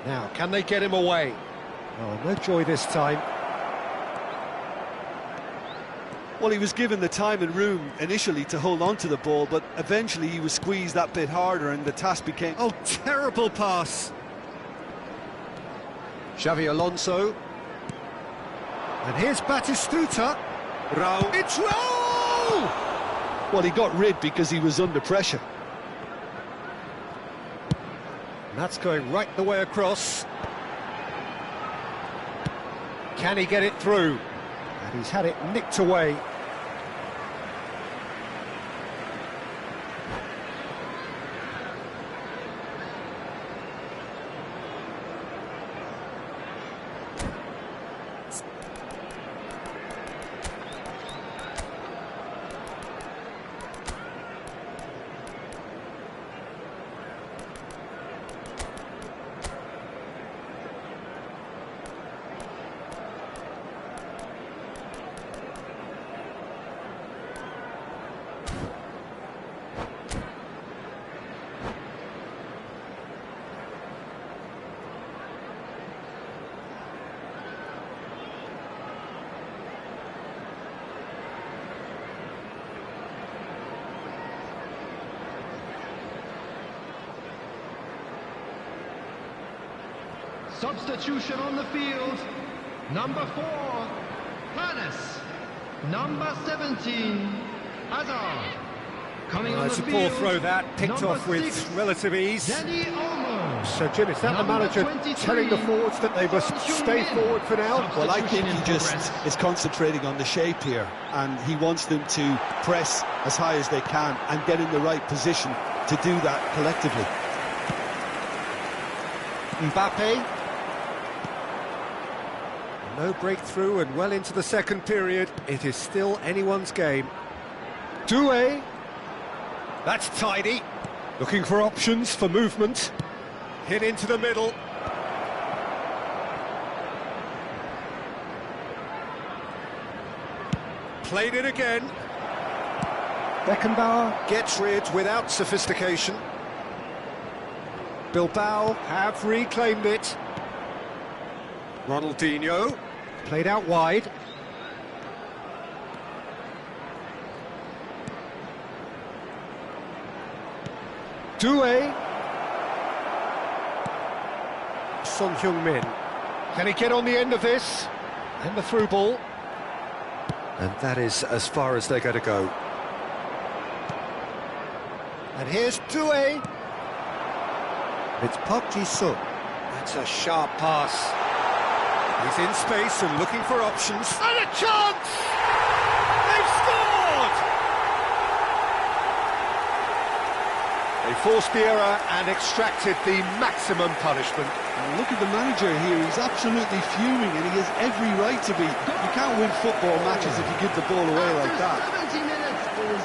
Now, can they get him away? Oh, no joy this time. Well, he was given the time and room initially to hold on to the ball, but eventually he was squeezed that bit harder and the task became... Oh, terrible pass. Xavi Alonso. And here's Batistuta. Raul. It's Raul! Well, he got rid because he was under pressure. And that's going right the way across. Can he get it through? And he's had it nicked away. Substitution on the field. Number 4, Panis. Number 17, Hazard. Coming on It's the a poor field, throw that, picked number off with 6, relative ease. Danny Olmo. So Jim, is that the Number manager 23, telling the forwards that they must stay forward for now? Well, I think Substitution he in just progress. is concentrating on the shape here, and he wants them to press as high as they can and get in the right position to do that collectively. Mbappe. No breakthrough and well into the second period. It is still anyone's game. Doué. That's tidy. Looking for options for movement. Hit into the middle. Played it again. Beckenbauer gets rid without sophistication. Bilbao have reclaimed it. Ronaldinho, played out wide. Doué. Son Heung-min. Can he get on the end of this? And the through ball. And that is as far as they're going to go. And here's Doué. It's Park Ji-sung. That's a sharp pass. He's in space and looking for options. And a chance! They've scored! They forced the error and extracted the maximum punishment. And look at the manager here, he's absolutely fuming and he has every right to be. You can't win football matches if you give the ball away like that. 70 minutes is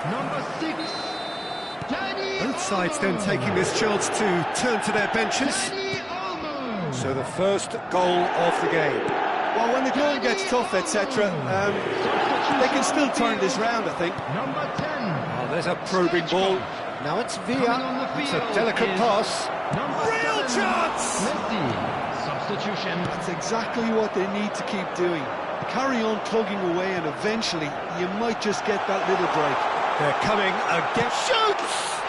number 6, Danny Both sides then Olmo. taking this chance to turn to their benches. Danny Olmo. So the first goal of the game. Well, when the going gets tough, etc., they can still turn this round, I think. Number 10. Oh, there's a probing ball. Now it's Villa. It's a delicate pass. Real chance! Messi. Substitution. That's exactly what they need to keep doing. Carry on plugging away and eventually you might just get that little break. They're coming again. Shoots!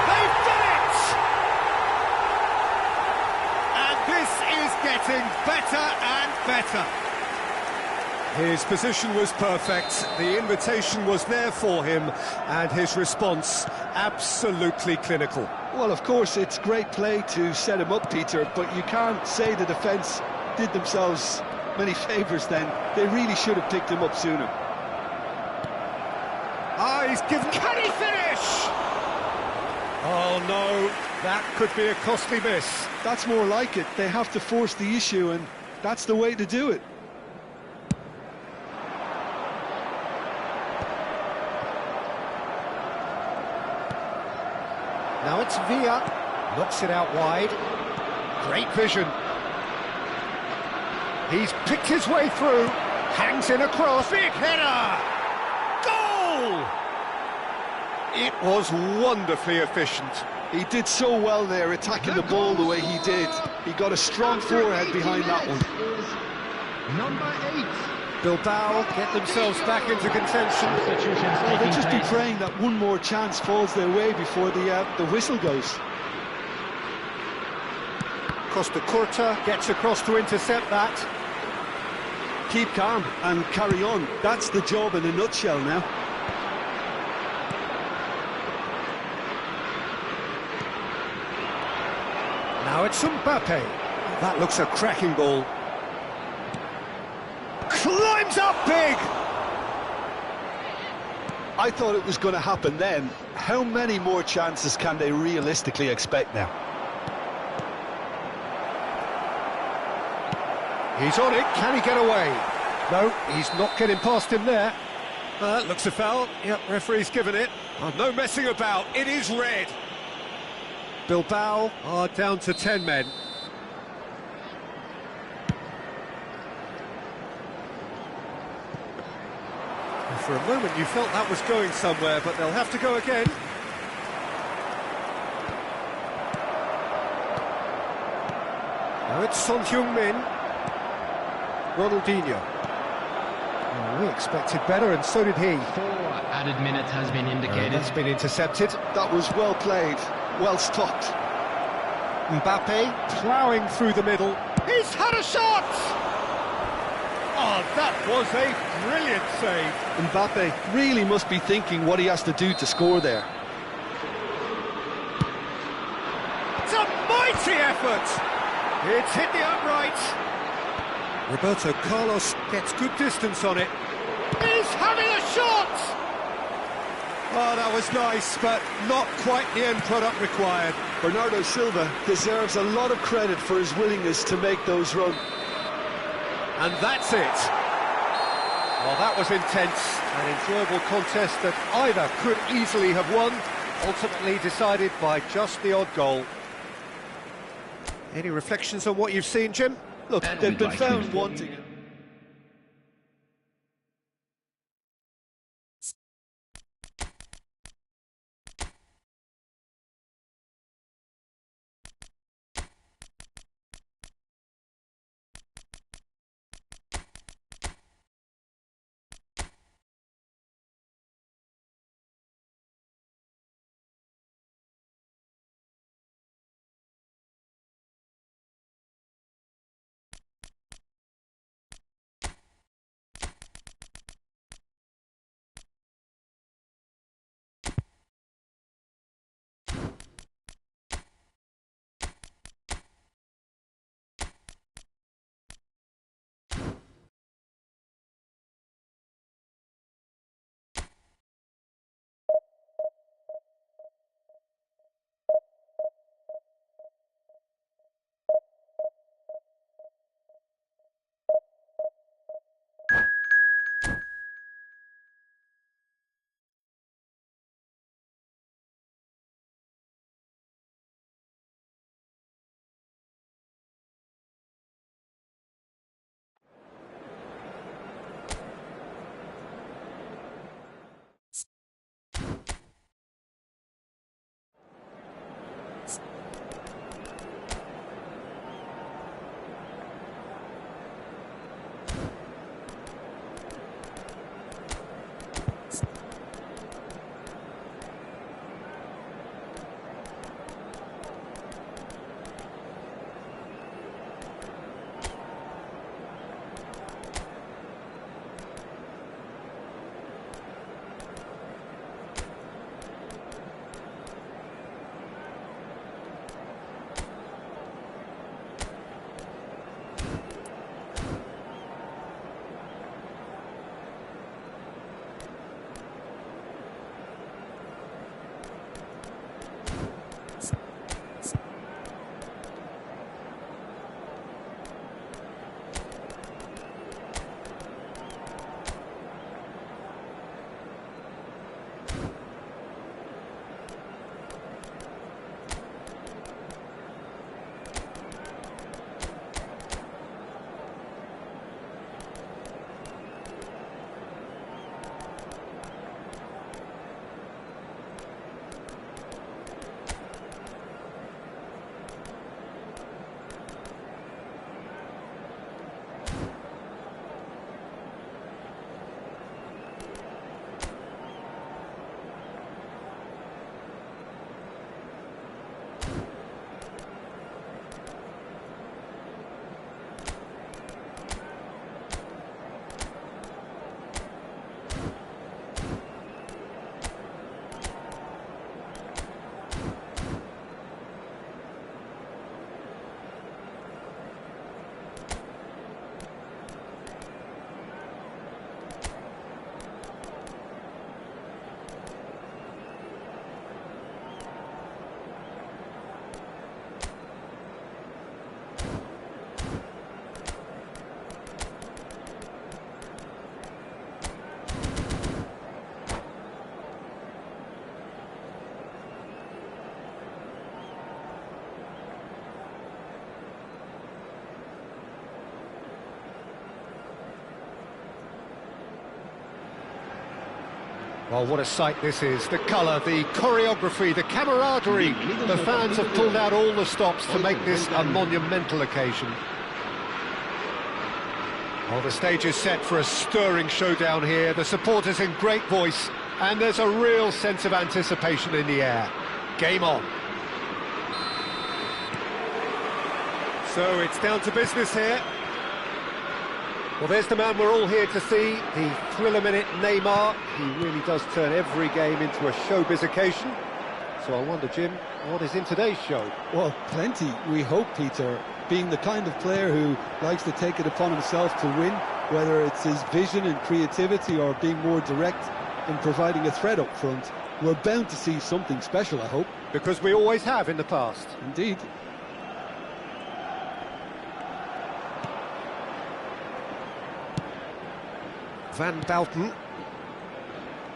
They've done it! And this is getting better and better. His position was perfect, the invitation was there for him, and his response absolutely clinical. Well, of course, it's great play to set him up, Peter, but you can't say the defence did themselves many favours then. They really should have picked him up sooner. Ah, he's given... Can he finish? Oh, no, that could be a costly miss. That's more like it. They have to force the issue, and that's the way to do it. Now it's Villa, knocks it out wide. Great vision. He's picked his way through, hangs in across. Big header! Goal! It was wonderfully efficient. He did so well there, attacking the ball the way he did. He got a strong forehead behind that one. Number 8. Bilbao get themselves back into contention. Well, they'll just be praying that one more chance falls their way before the whistle goes. Costa Curta gets across to intercept that. Keep calm and carry on. That's the job in a nutshell now. Now it's Mbappe. That looks a cracking ball. Climbs up big! I thought it was going to happen then. How many more chances can they realistically expect now? He's on it, can he get away? No, he's not getting past him there. That looks a foul. Yep, referee's given it. Oh, no messing about, it is red. Bilbao are down to 10 men. For a moment you felt that was going somewhere, but they'll have to go again. Now it's Son Heung-min. Ronaldinho. Oh, we expected better, and so did he. 4 added minutes has been indicated. That's been intercepted. That was well played, well stopped. Mbappe ploughing through the middle. He's had a shot! Oh, that was a brilliant save. Mbappe really must be thinking what he has to do to score there. It's a mighty effort! It's hit the upright. Roberto Carlos gets good distance on it. He's having a shot! Oh, that was nice, but not quite the end product required. Bernardo Silva deserves a lot of credit for his willingness to make those runs. And that's it. Well, that was intense, an enjoyable contest that either could easily have won, ultimately decided by just the odd goal. Any reflections on what you've seen, Jim? Look, they've been found wanting. Well, what a sight this is. The colour, the choreography, the camaraderie. The fans have pulled out all the stops to make this a monumental occasion. Well, the stage is set for a stirring showdown here. The supporters in great voice, and there's a real sense of anticipation in the air. Game on. So it's down to business here. Well, there's the man we're all here to see, the thriller-minute Neymar. He really does turn every game into a showbiz occasion. So I wonder, Jim, what is in today's show? Well, plenty, we hope, Peter. Being the kind of player who likes to take it upon himself to win, whether it's his vision and creativity or being more direct in providing a threat up front, we're bound to see something special, I hope. Because we always have in the past. Indeed. Van Bouten.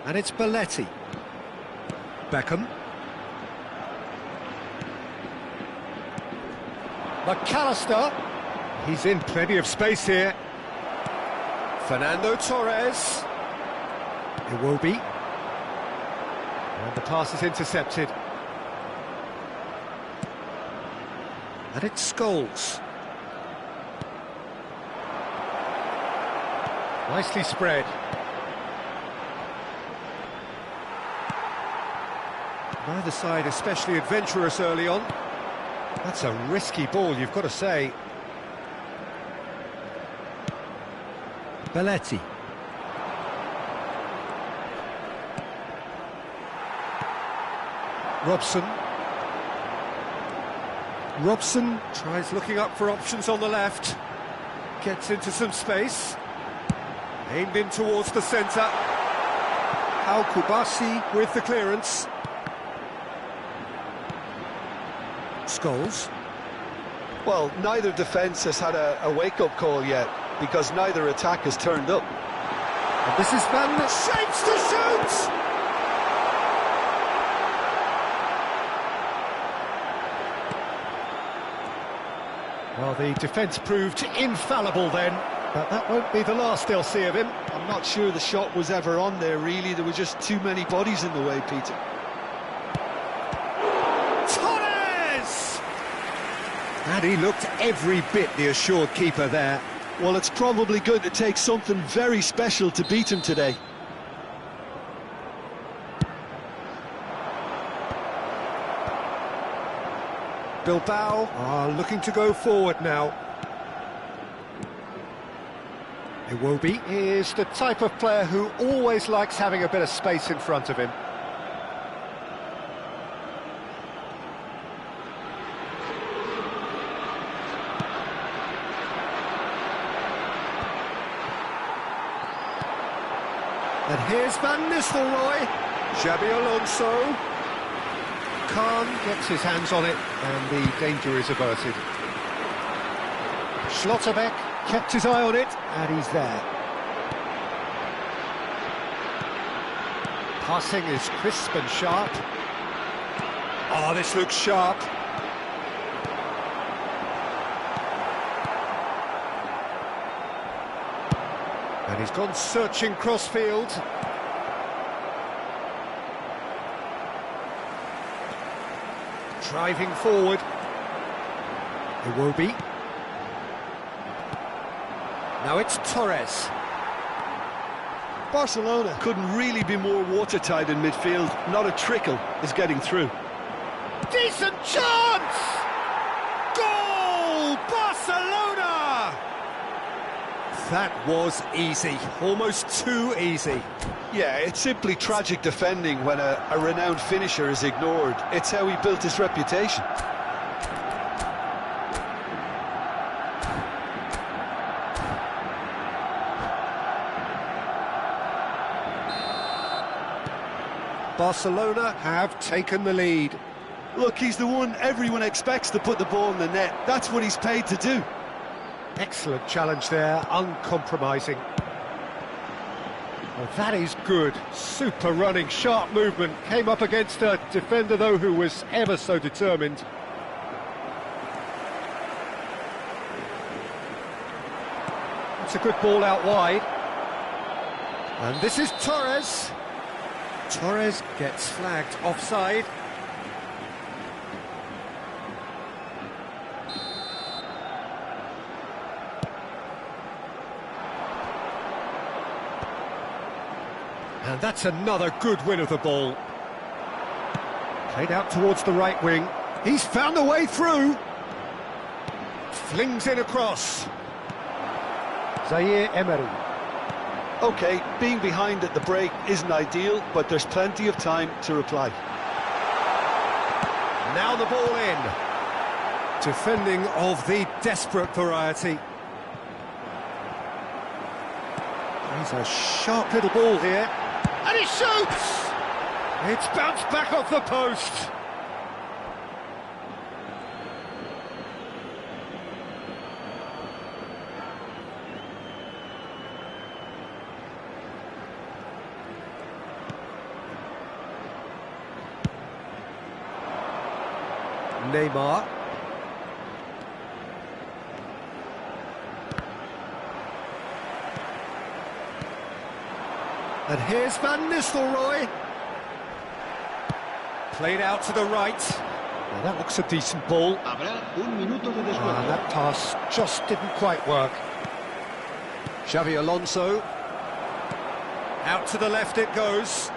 And it's Belletti. Beckham. McAllister. He's in plenty of space here. Fernando Torres. Iwobi. And the pass is intercepted. And it's Scholes. Nicely spread. Neither side especially adventurous early on. That's a risky ball, you've got to say. Belletti. Robson tries looking up for options on the left. Gets into some space. Aimed in towards the centre. Al Kubasi with the clearance. Scholes. Well, neither defence has had a wake-up call yet, because neither attack has turned up. And this is Van shapes to shoot! Well, the defence proved infallible then, but that won't be the last they'll see of him. I'm not sure the shot was ever on there, really. There were just too many bodies in the way, Peter. Torres! And he looked every bit the assured keeper there. Well, it's probably going to take something very special to beat him today. Bilbao are looking to go forward now. Iwobi is the type of player who always likes having a bit of space in front of him. And here's Van Nistelrooy. Xabi Alonso. Khan gets his hands on it, and the danger is averted. Schlotterbeck kept his eye on it, and he's there. Passing is crisp and sharp. Oh, this looks sharp. And he's gone searching crossfield. Driving forward. Iwobi. Now it's Torres. Barcelona couldn't really be more watertight in midfield. Not a trickle is getting through. Decent chance! Goal! Barcelona! That was easy. Almost too easy. Yeah, it's simply tragic defending when a renowned finisher is ignored. It's how he built his reputation. Barcelona have taken the lead. Look, he's the one everyone expects to put the ball in the net. That's what he's paid to do. Excellent challenge there, uncompromising. Well, that is good. Super running, sharp movement. Came up against a defender, though, who was ever so determined. It's a good ball out wide. And this is Torres. Torres gets flagged offside. And that's another good win of the ball. Played out towards the right wing. He's found a way through. Flings in across. Zaire Emery. OK, being behind at the break isn't ideal, but there's plenty of time to reply. Now the ball in. Defending of the desperate variety. He's a sharp little ball here. And he shoots! It's bounced back off the post. Neymar. And here's Van Nistelrooy. Played out to the right. Now that looks a decent ball. That pass just didn't quite work. Xavi Alonso. Out to the left it goes.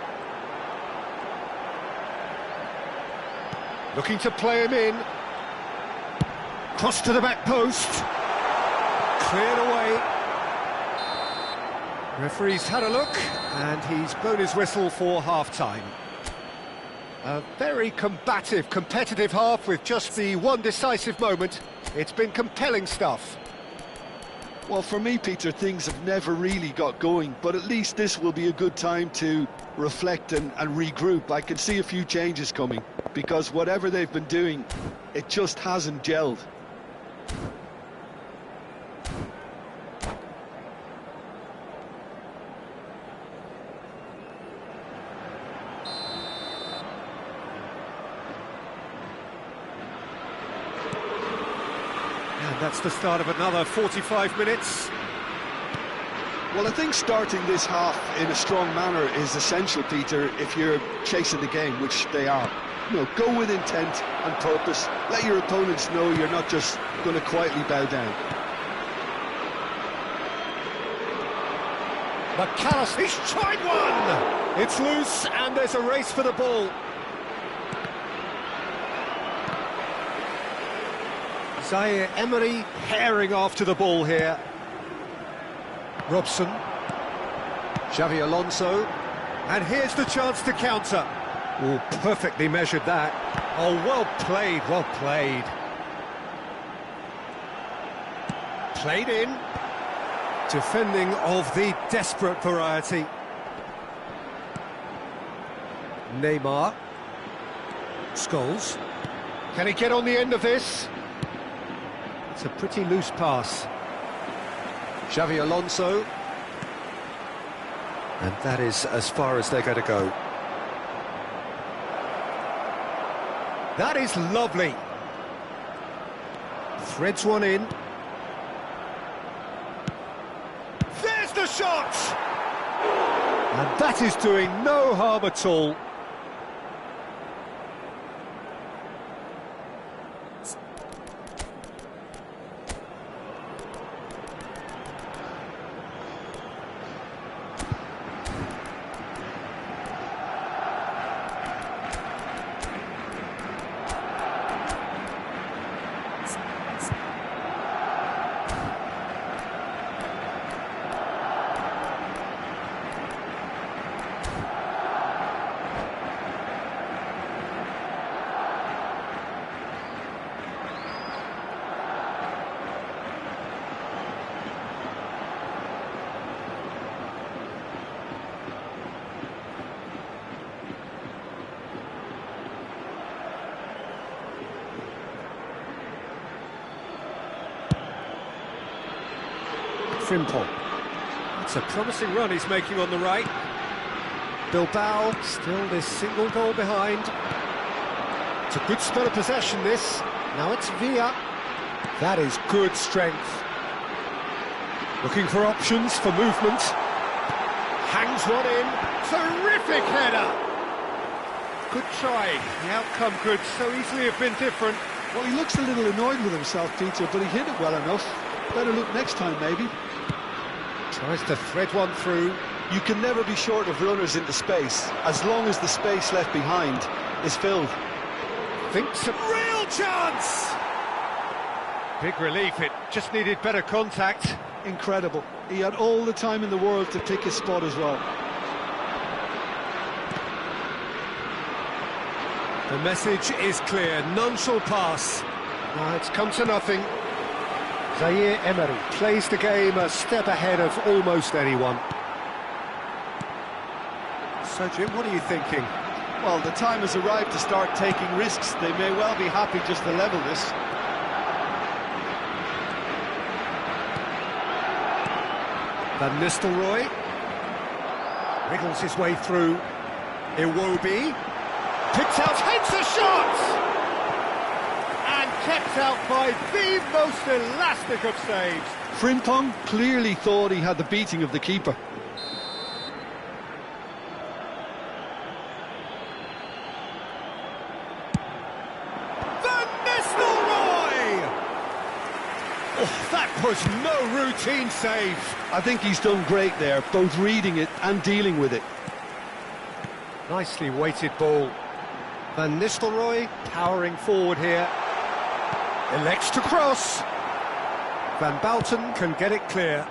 Looking to play him in. Cross to the back post. Cleared away. Referee's had a look, and he's blown his whistle for half-time. A very combative, competitive half with just the one decisive moment. It's been compelling stuff. Well, for me, Peter, things have never really got going, but at least this will be a good time to reflect and regroup. I can see a few changes coming, because whatever they've been doing, it just hasn't gelled. And that's the start of another 45 minutes. Well, I think starting this half in a strong manner is essential, Peter, if you're chasing the game, which they are. You know, go with intent and purpose. Let your opponents know you're not just going to quietly bow down. McAllister, he's tried one! It's loose, and there's a race for the ball. Zaire Emery herring after the ball here. Robson. Xavi Alonso. And here's the chance to counter. Oh, perfectly measured that. Oh, well played, well played. Played in. Defending of the desperate variety. Neymar. Scholes. Can he get on the end of this? It's a pretty loose pass. Xavi Alonso. And that is as far as they're going to go. That is lovely. Threads one in. There's the shot! And that is doing no harm at all. Frimpong. It's a promising run he's making on the right. Bilbao still this single goal behind. It's a good spell of possession, this. Now it's Villa. That is good strength. Looking for options for movement. Hangs one in. Terrific header. Good try. The outcome could so easily have been different. Well, he looks a little annoyed with himself, Peter, but he hit it well enough. Better look next time, maybe. Tries to thread one through. You can never be short of runners into space, as long as the space left behind is filled. Thinks a real chance! Big relief, it just needed better contact. Incredible. He had all the time in the world to pick his spot as well. The message is clear, none shall pass. It's come to nothing. Zaire Emery plays the game a step ahead of almost anyone. So Jim, what are you thinking? Well, the time has arrived to start taking risks. They may well be happy just to level this. Van Nistelrooy wriggles his way through. Iwobi picks out, heads a shot! And kept out by the most elastic of saves. Frimpong clearly thought he had the beating of the keeper. Van Nistelrooy! Oh, that was no routine save. I think he's done great there, both reading it and dealing with it. Nicely weighted ball. Van Nistelrooy powering forward here. Elects to cross. Van Bouten can get it clear.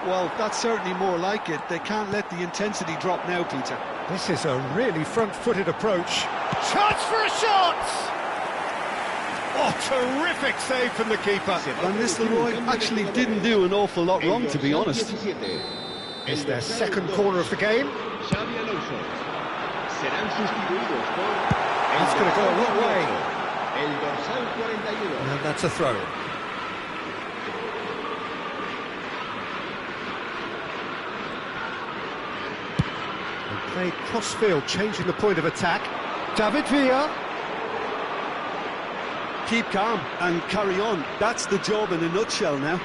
Well, that's certainly more like it. They can't let the intensity drop now, Peter. This is a really front-footed approach. Chance for a shot! Oh, terrific save from the keeper. Van Nistelrooy actually didn't do an awful lot wrong, to be honest. It's their second corner of the game. That's going to go a long way. And that's a throw. They play cross-field, changing the point of attack. David Villa. Keep calm and carry on. That's the job in a nutshell now.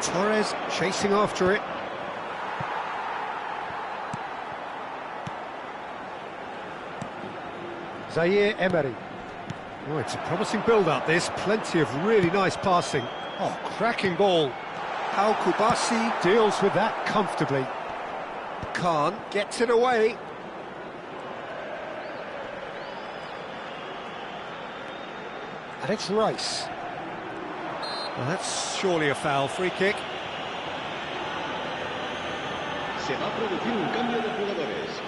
Torres chasing after it. Zaire Emery. Oh, it's a promising build-up, this. Plenty of really nice passing. Oh, cracking ball. How Kubasi deals with that comfortably. Khan gets it away. And it's Rice. Well, that's surely a foul. Free kick. Se va a producir un cambio de jugadores.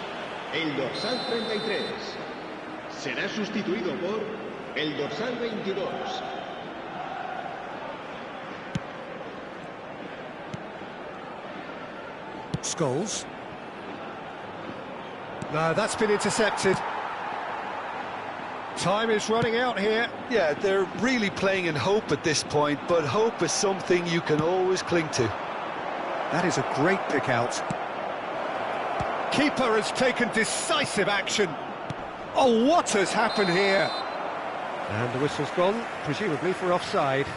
El dorsal 33 será sustituido por el dorsal 22. Scholes. No, that's been intercepted. Time is running out here. Yeah, they're really playing in hope at this point, but hope is something you can always cling to. That is a great pick out. Keeper has taken decisive action. Oh, what has happened here? And the whistle's gone, presumably for offside.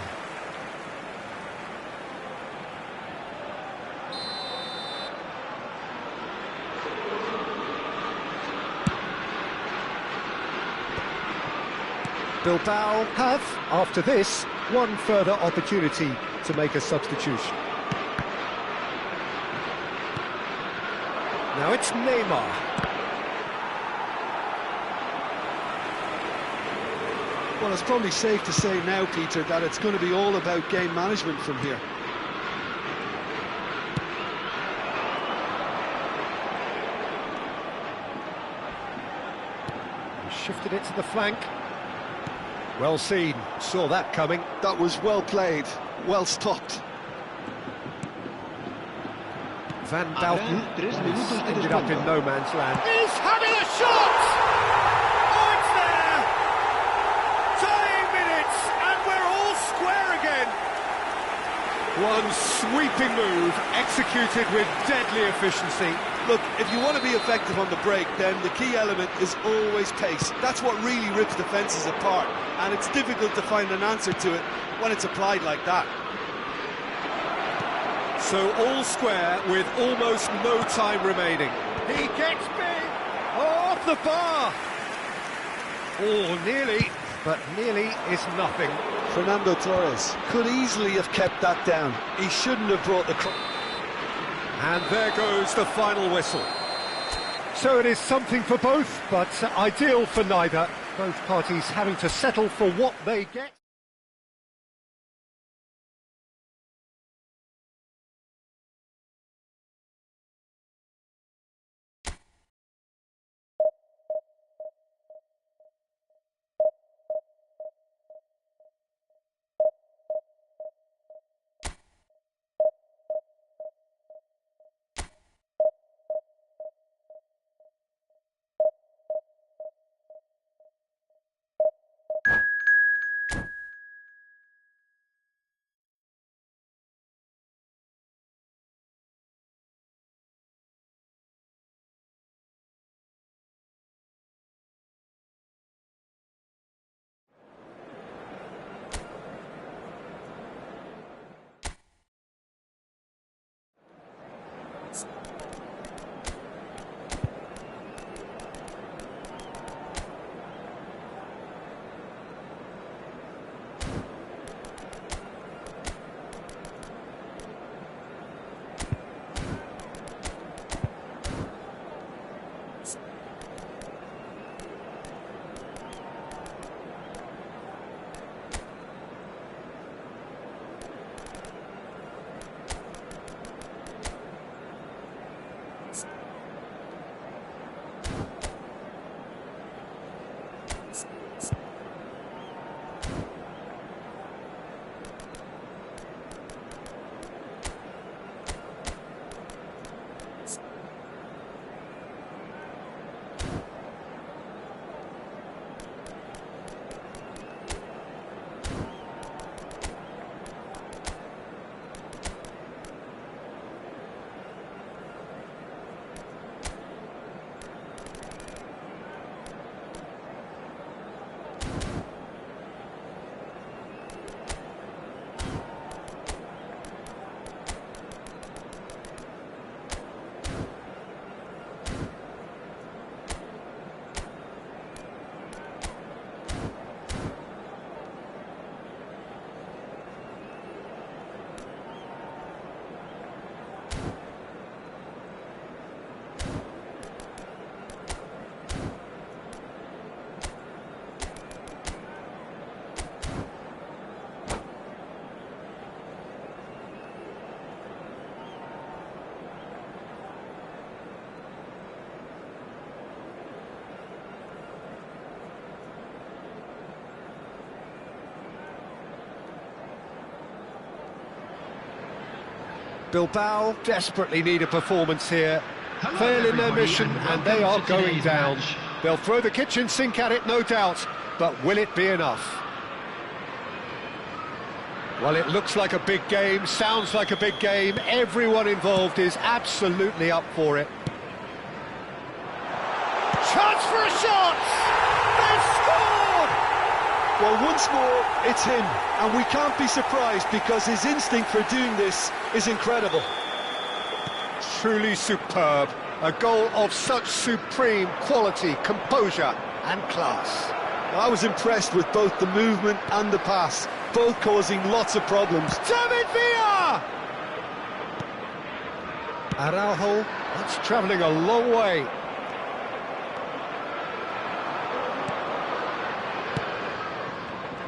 Bilbao have, after this, one further opportunity to make a substitution. Now it's Neymar. Well, it's probably safe to say now, Peter, that it's going to be all about game management from here. Shifted it to the flank. Well seen, saw that coming. That was well played, well stopped. Van Bouten ended up in no man's land. He's having a shot! Oh, it's there! Tying minutes, and we're all square again. One sweeping move, executed with deadly efficiency. Look, if you want to be effective on the break, then the key element is always pace. That's what really rips defences apart, and it's difficult to find an answer to it when it's applied like that. So all square with almost no time remaining. He gets big! Oh, off the bar! Oh, nearly, but nearly is nothing. Fernando Torres could easily have kept that down. He shouldn't have brought the... And there goes the final whistle. So it is something for both, but ideal for neither. Both parties having to settle for what they get. Bilbao desperately need a performance here. Fail in their mission and they are going down. They'll throw the kitchen sink at it, no doubt, but will it be enough? Well, it looks like a big game, sounds like a big game. Everyone involved is absolutely up for it. Chance for a shot! They've scored! Well, once more, it's him, and we can't be surprised because his instinct for doing this is incredible. Truly superb. A goal of such supreme quality, composure and class. I was impressed with both the movement and the pass, both causing lots of problems. David Villa! Araujo, that's travelling a long way.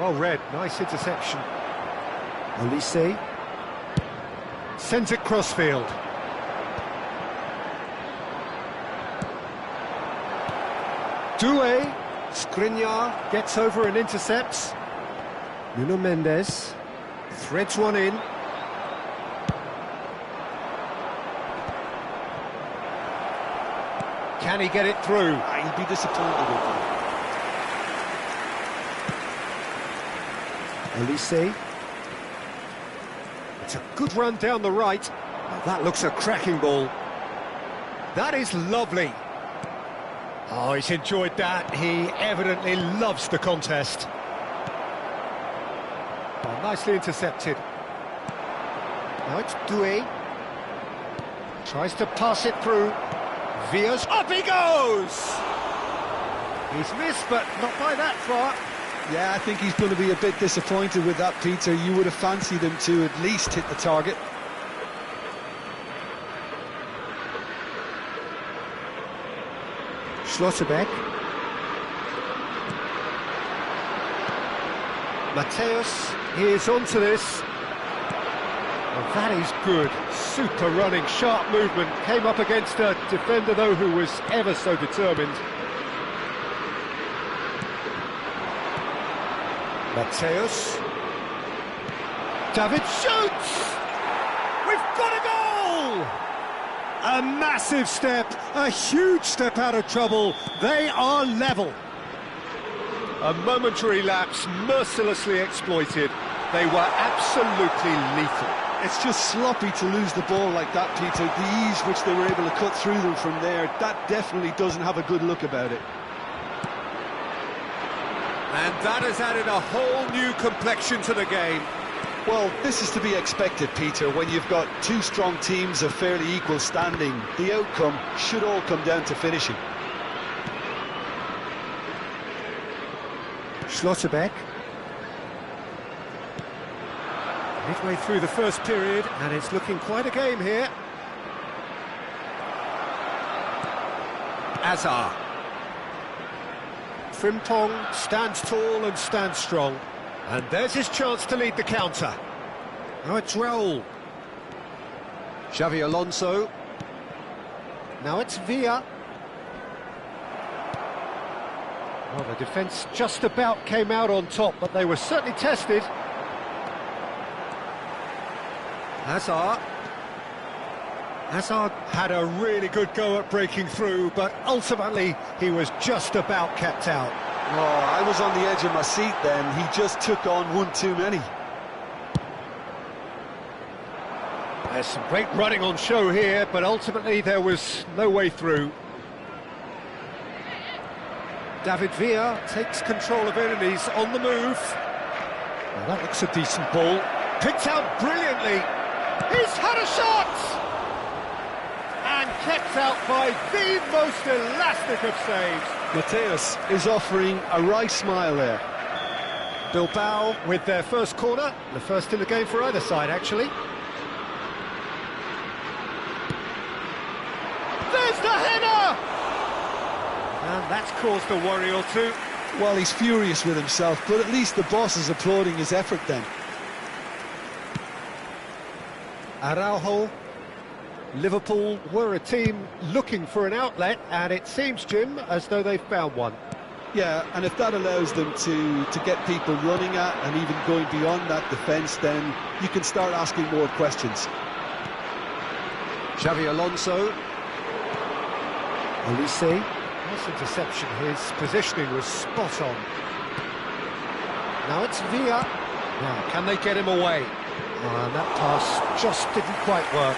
Well read, nice interception. Olise sends it crossfield. Doué, Skriniar gets over and intercepts. Nuno Mendes threads one in. Can he get it through? He'll be disappointed with that. Olise. It's a good run down the right. Well, that looks a cracking ball. That is lovely. Oh, he's enjoyed that. He evidently loves the contest. Oh, nicely intercepted. Now it's Doué. Tries to pass it through. Villa's up he goes! He's missed, but not by that far. Yeah, I think he's going to be a bit disappointed with that, Peter. You would have fancied him to at least hit the target. Schlotterbeck. Mateus is onto this. Well, that is good. Super running, sharp movement. Came up against a defender, though, who was ever so determined. Mateus. David shoots! We've got a goal! A massive step, a huge step out of trouble. They are level. A momentary lapse, mercilessly exploited. They were absolutely lethal. It's just sloppy to lose the ball like that, Peter. The ease which they were able to cut through them from there, that definitely doesn't have a good look about it. And that has added a whole new complexion to the game. Well, this is to be expected, Peter, when you've got two strong teams of fairly equal standing. The outcome should all come down to finishing. Schlotterbeck. Midway through the first period, and it's looking quite a game here. Azar. Frimpong stands tall and stands strong. And there's his chance to lead the counter. Now it's Raul. Xavi Alonso. Now it's Villa. Well, the defence just about came out on top, but they were certainly tested. Hazard. Hazard had a really good go at breaking through, but ultimately he was just about kept out. Oh, I was on the edge of my seat then. He just took on one too many. There's some great running on show here, but ultimately there was no way through. David Villa takes control of it and he's on the move. Well, that looks a decent ball. Picked out brilliantly. He's had a shot! And kept out by the most elastic of saves. Mateus is offering a right smile there. Bilbao with their first corner, the first in the game for either side, actually. There's the header! And that's caused a worry or two. Well, he's furious with himself, but at least the boss is applauding his effort then. Araujo. Liverpool were a team looking for an outlet, and it seems, Jim, as though they've found one. Yeah, and if that allows them to get people running at and even going beyond that defence, then you can start asking more questions. Xavi Alonso. Olise. Nice interception, his positioning was spot on. Now it's Villa. Now, can they get him away? Oh, and that pass just didn't quite work.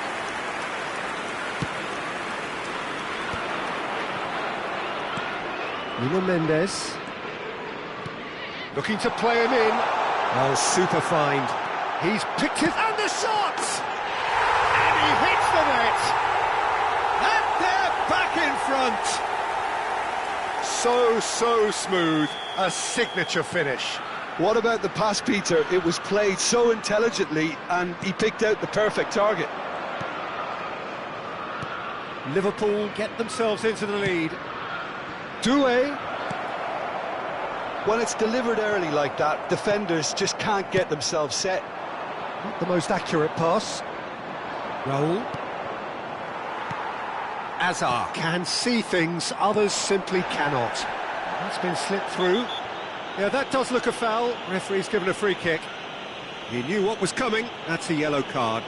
Nuno Mendes. Looking to play him in. Oh, super find. He's picked it, and the shot! And he hits the net! And they're back in front! So smooth. A signature finish. What about the pass, Peter? It was played so intelligently, and he picked out the perfect target. Liverpool get themselves into the lead. Doué. When it's delivered early like that, defenders just can't get themselves set. Not the most accurate pass. Raul. Azar can see things others simply cannot. That's been slipped through. Yeah, that does look a foul. Referee's given a free kick. He knew what was coming. That's a yellow card.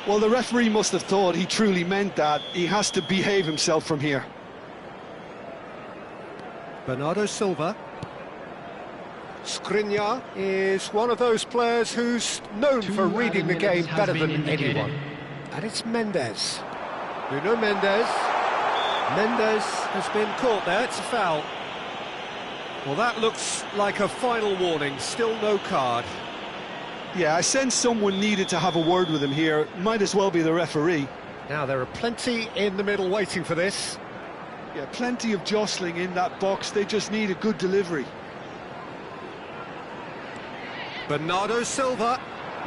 Well, the referee must have thought he truly meant that. He has to behave himself from here. Bernardo Silva. Skriniar is one of those players who's known for reading the game better than anyone. And it's Mendes. Nuno Mendes. Mendes has been caught there, it's a foul. Well, that looks like a final warning, still no card. Yeah, I sense someone needed to have a word with him here. Might as well be the referee. Now, there are plenty in the middle waiting for this. Yeah, plenty of jostling in that box, they just need a good delivery. Bernardo Silva,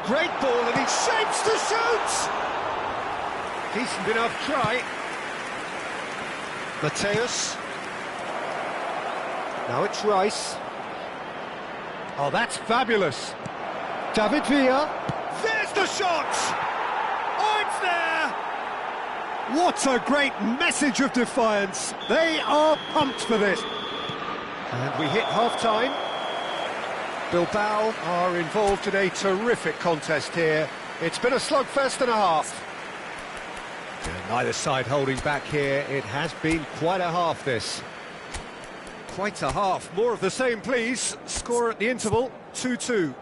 great ball and he shapes to shoot! Decent enough try. Mateus, Now it's Rice. Oh, that's fabulous. David Villa. There's the shot! Oh, it's there! What a great message of defiance. They are pumped for this. And we hit half-time. Bilbao are involved in a terrific contest here. It's been a slugfest and a half. And neither side holding back here. It has been quite a half, this. Quite a half. More of the same, please. Score at the interval, 2-2.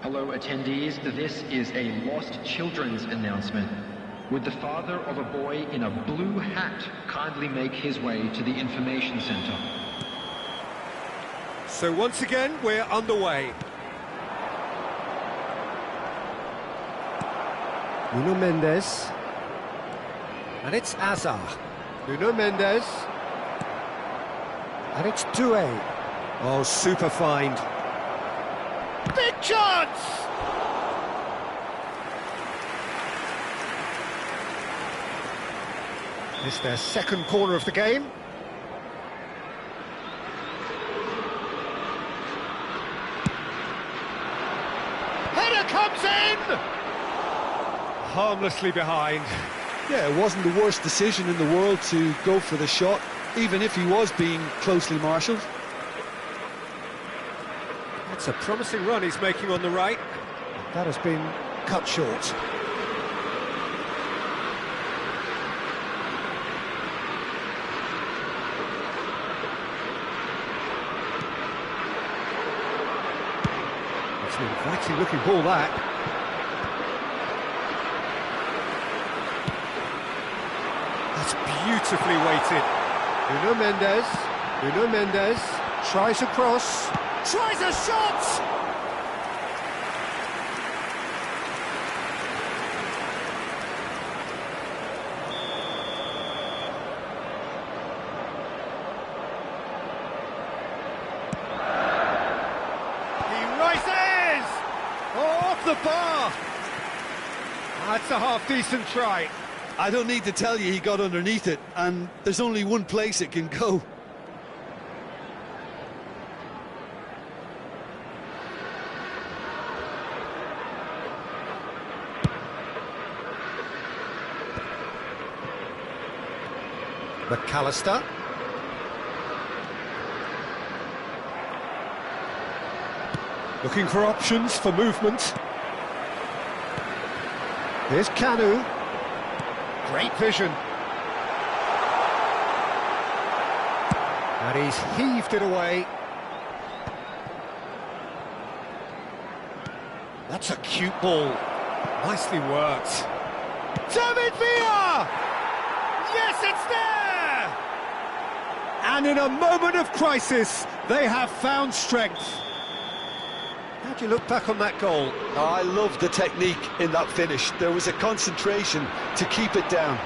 Hello attendees, this is a lost children's announcement. Would the father of a boy in a blue hat kindly make his way to the information centre? So once again, we're underway. Nuno Mendes. And it's Azar. Nuno Mendes. And it's Doué. Oh, super find. Big chance! It's their second corner of the game. Header comes in! Harmlessly behind. Yeah, it wasn't the worst decision in the world to go for the shot, even if he was being closely marshalled. It's a promising run he's making on the right. That has been cut short. It's an inviting looking ball, that. That's beautifully weighted. Nuno Mendes tries a cross. Tries a shot! He rises! Oh, off the bar! That's a half-decent try. I don't need to tell you he got underneath it, and there's only one place it can go. McAllister. Looking for options for movement. Here's Kanu. Great vision. And he's heaved it away. That's a cute ball. Nicely worked. David Villa! Yes, it's there! And in a moment of crisis, they have found strength. How do you look back on that goal? I love the technique in that finish. There was a concentration to keep it down.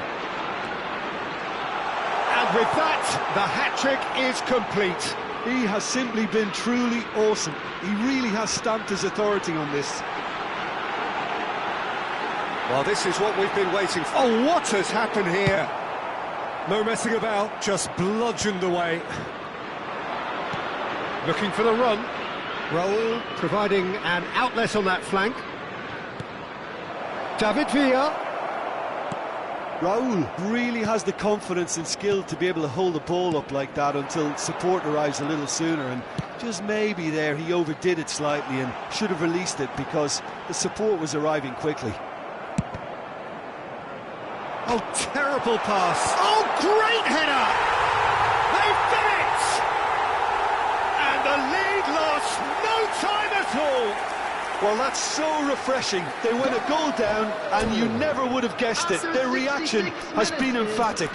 And with that, the hat-trick is complete. He has simply been truly awesome. He really has stamped his authority on this. Well, this is what we've been waiting for. Oh, what has happened here? No messing about, just bludgeoned away. Looking for the run. Raul providing an outlet on that flank. David Villa. Raul really has the confidence and skill to be able to hold the ball up like that until support arrives a little sooner, and just maybe there he overdid it slightly and should have released it because the support was arriving quickly. Oh, terrible pass. Oh, great header! They've done it! And the lead lost no time at all. Well, that's so refreshing. They went a goal down and you never would have guessed it. Their reaction has been emphatic.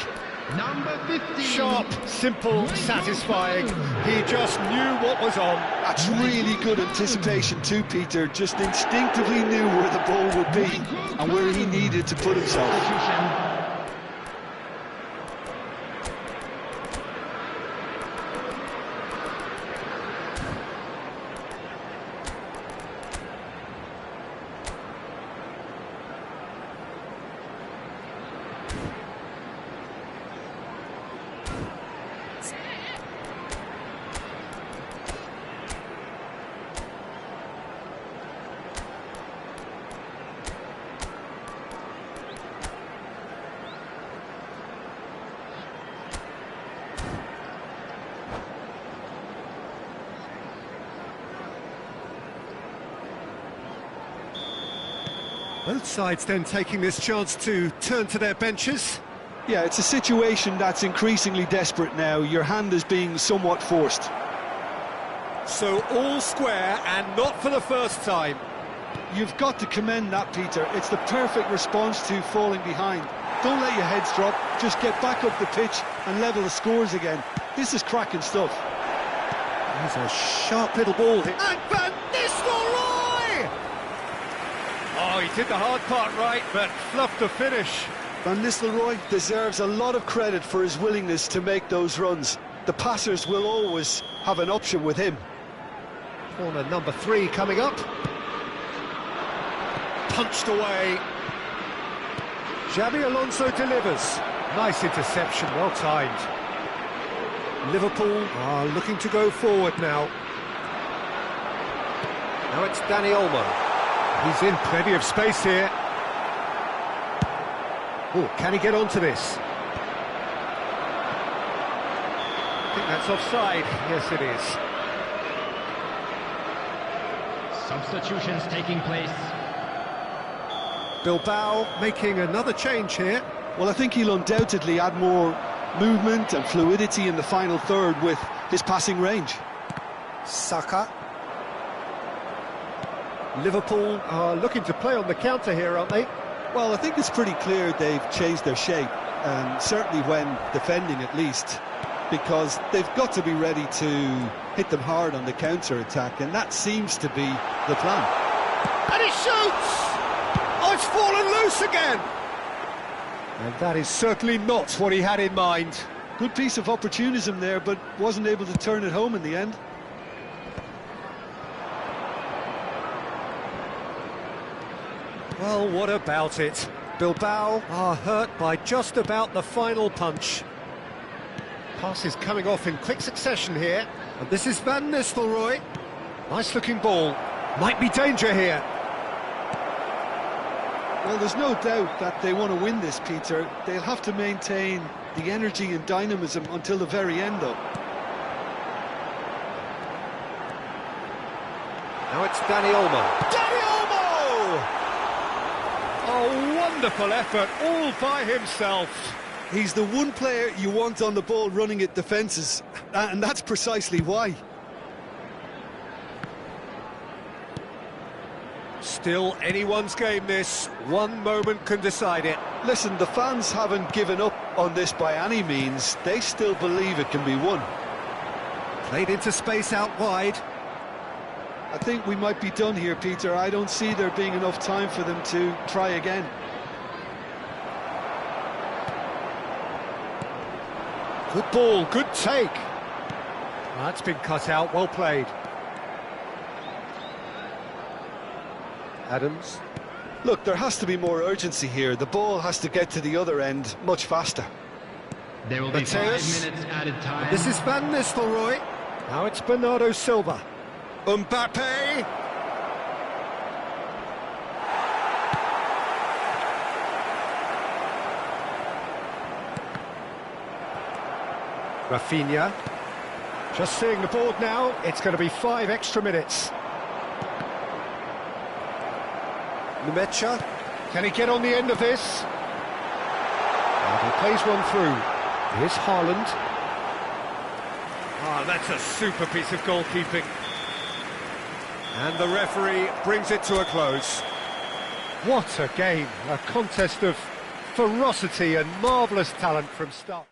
Number 15. Sharp, simple, satisfying. He just knew what was on. That's really good anticipation too, Peter. Just instinctively knew where the ball would be and where he needed to put himself. Both sides then taking this chance to turn to their benches. Yeah, it's a situation that's increasingly desperate now. Your hand is being somewhat forced. So all square and not for the first time. You've got to commend that, Peter. It's the perfect response to falling behind. Don't let your heads drop, just get back up the pitch and level the scores again. This is cracking stuff. There's a sharp little ball here. And Van Nistelrooy! Oh, he did the hard part right, but fluffed the finish. Van Nistelrooy deserves a lot of credit for his willingness to make those runs. The passers will always have an option with him. Corner number 3 coming up. Punched away. Xabi Alonso delivers. Nice interception, well timed. Liverpool are looking to go forward now. Now it's Dani Olmo. He's in plenty of space here. Oh, can he get onto this? I think that's offside. Yes, it is. Substitutions taking place. Bilbao making another change here. Well, I think he'll undoubtedly add more movement and fluidity in the final third with his passing range. Saka. Liverpool are looking to play on the counter here, aren't they? Well, I think it's pretty clear they've changed their shape, and certainly when defending at least, because they've got to be ready to hit them hard on the counter-attack, and that seems to be the plan. And he shoots! Oh, it's fallen loose again! And that is certainly not what he had in mind. Good piece of opportunism there, but wasn't able to turn it home in the end. Well, what about it? Bilbao are hurt by just about the final punch. Pass is coming off in quick succession here. And this is Van Nistelrooy. Nice looking ball. Might be danger here. Well, there's no doubt that they want to win this, Peter. They'll have to maintain the energy and dynamism until the very end, though. Now it's Dani Olmo. Dani Olmo! A wonderful effort, all by himself. He's the one player you want on the ball running at defences, and that's precisely why. Still anyone's game this. One moment can decide it. Listen, the fans haven't given up on this by any means. They still believe it can be won. Played into space out wide. I think we might be done here, Peter. I don't see there being enough time for them to try again. Good ball, good take. That's been cut out, well played. Adams. Look, there has to be more urgency here. The ball has to get to the other end much faster. There will be 5 Mateus. minutes added time. This is Van Nistelrooy. Now it's Bernardo Silva. Mbappe. Rafinha. Just seeing the board now, it's going to be 5 extra minutes. Numecha. Can he get on the end of this? And he plays one through. Here's Haaland. Ah, that's a super piece of goalkeeping. And the referee brings it to a close. What a game. A contest of ferocity and marvellous talent from start.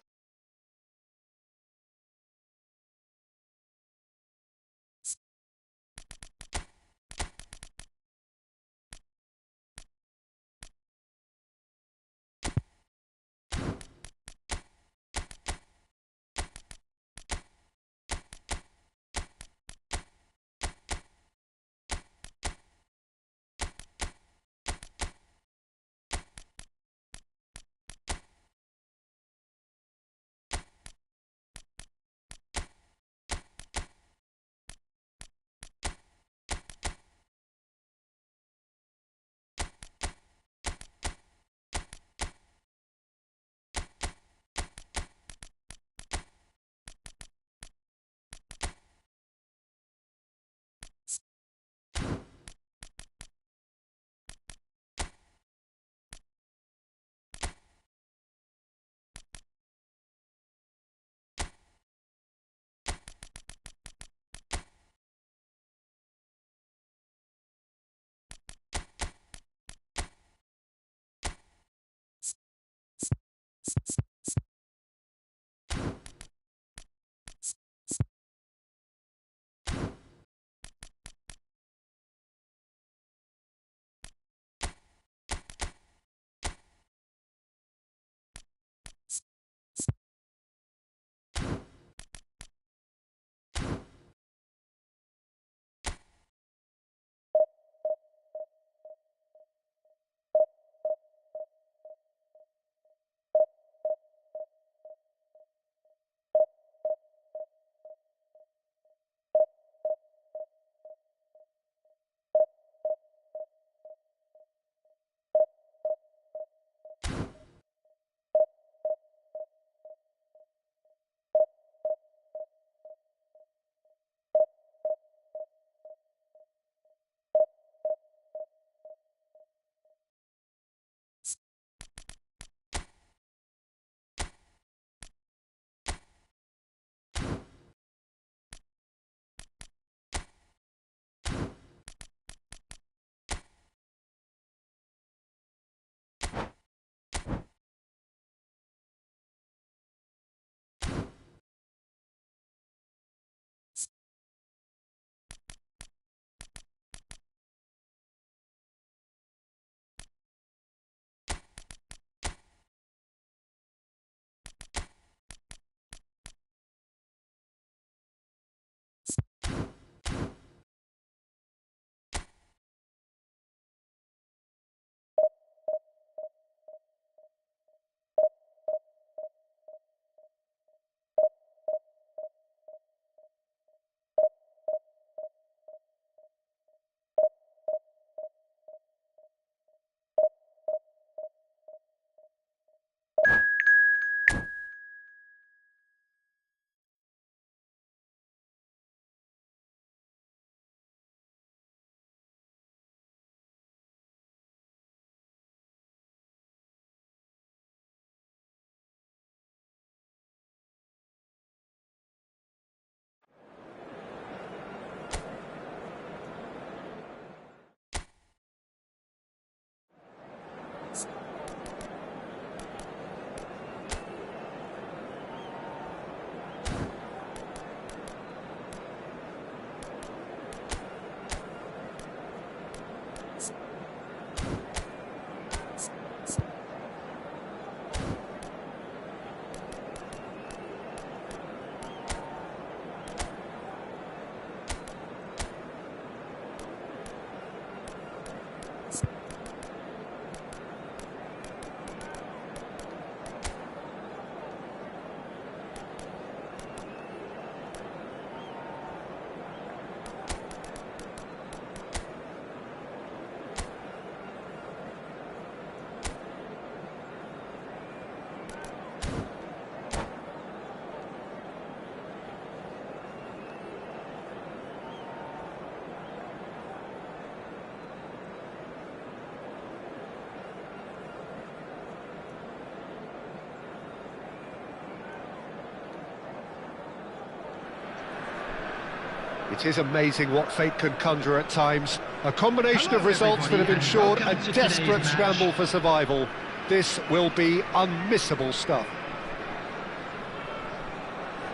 It is amazing what fate can conjure at times. A combination of results that have ensured a desperate scramble for survival. This will be unmissable stuff.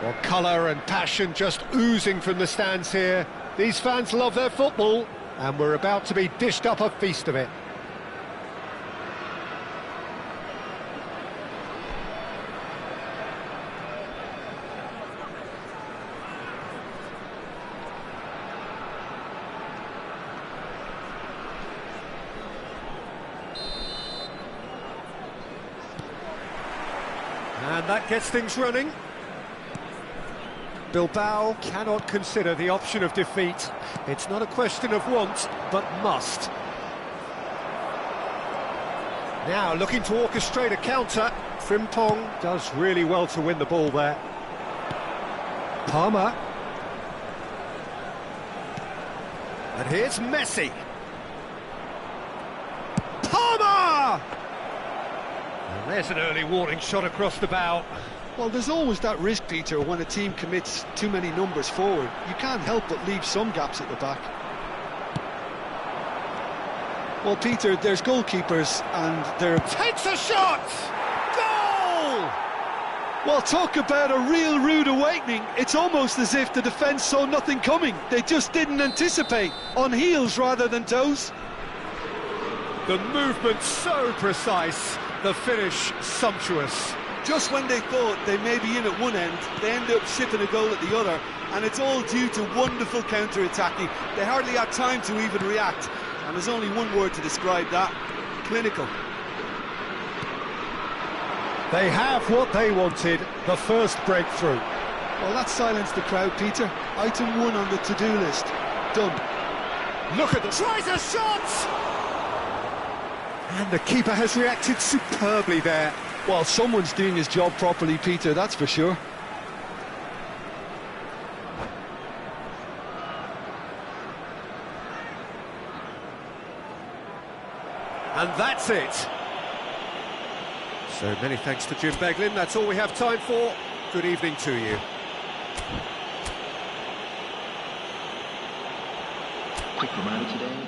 Well, colour and passion just oozing from the stands here. These fans love their football, and we're about to be dished up a feast of it. And that gets things running. Bilbao cannot consider the option of defeat. It's not a question of want, but must. Now looking to orchestrate a counter. Frimpong does really well to win the ball there. Palmer. And here's Messi. Palmer! And there's an early warning shot across the bow. Well, there's always that risk, Peter, when a team commits too many numbers forward. You can't help but leave some gaps at the back. Well, Peter, there's goalkeepers and they're... Takes a shot! Goal! Well, talk about a real rude awakening. It's almost as if the defence saw nothing coming. They just didn't anticipate. On heels rather than toes. The movement so precise, the finish sumptuous. Just when they thought they may be in at one end, they end up shipping a goal at the other, and it's all due to wonderful counter-attacking. They hardly had time to even react, and there's only one word to describe that: clinical. They have what they wanted, the first breakthrough. Well, that silenced the crowd, Peter. Item 1 on the to-do list. Done. Look at the... Tries a shot! And the keeper has reacted superbly there. Well, someone's doing his job properly, Peter, that's for sure. And that's it. So many thanks to Jim Beglin. That's all we have time for. Good evening to you. Quick reminder today.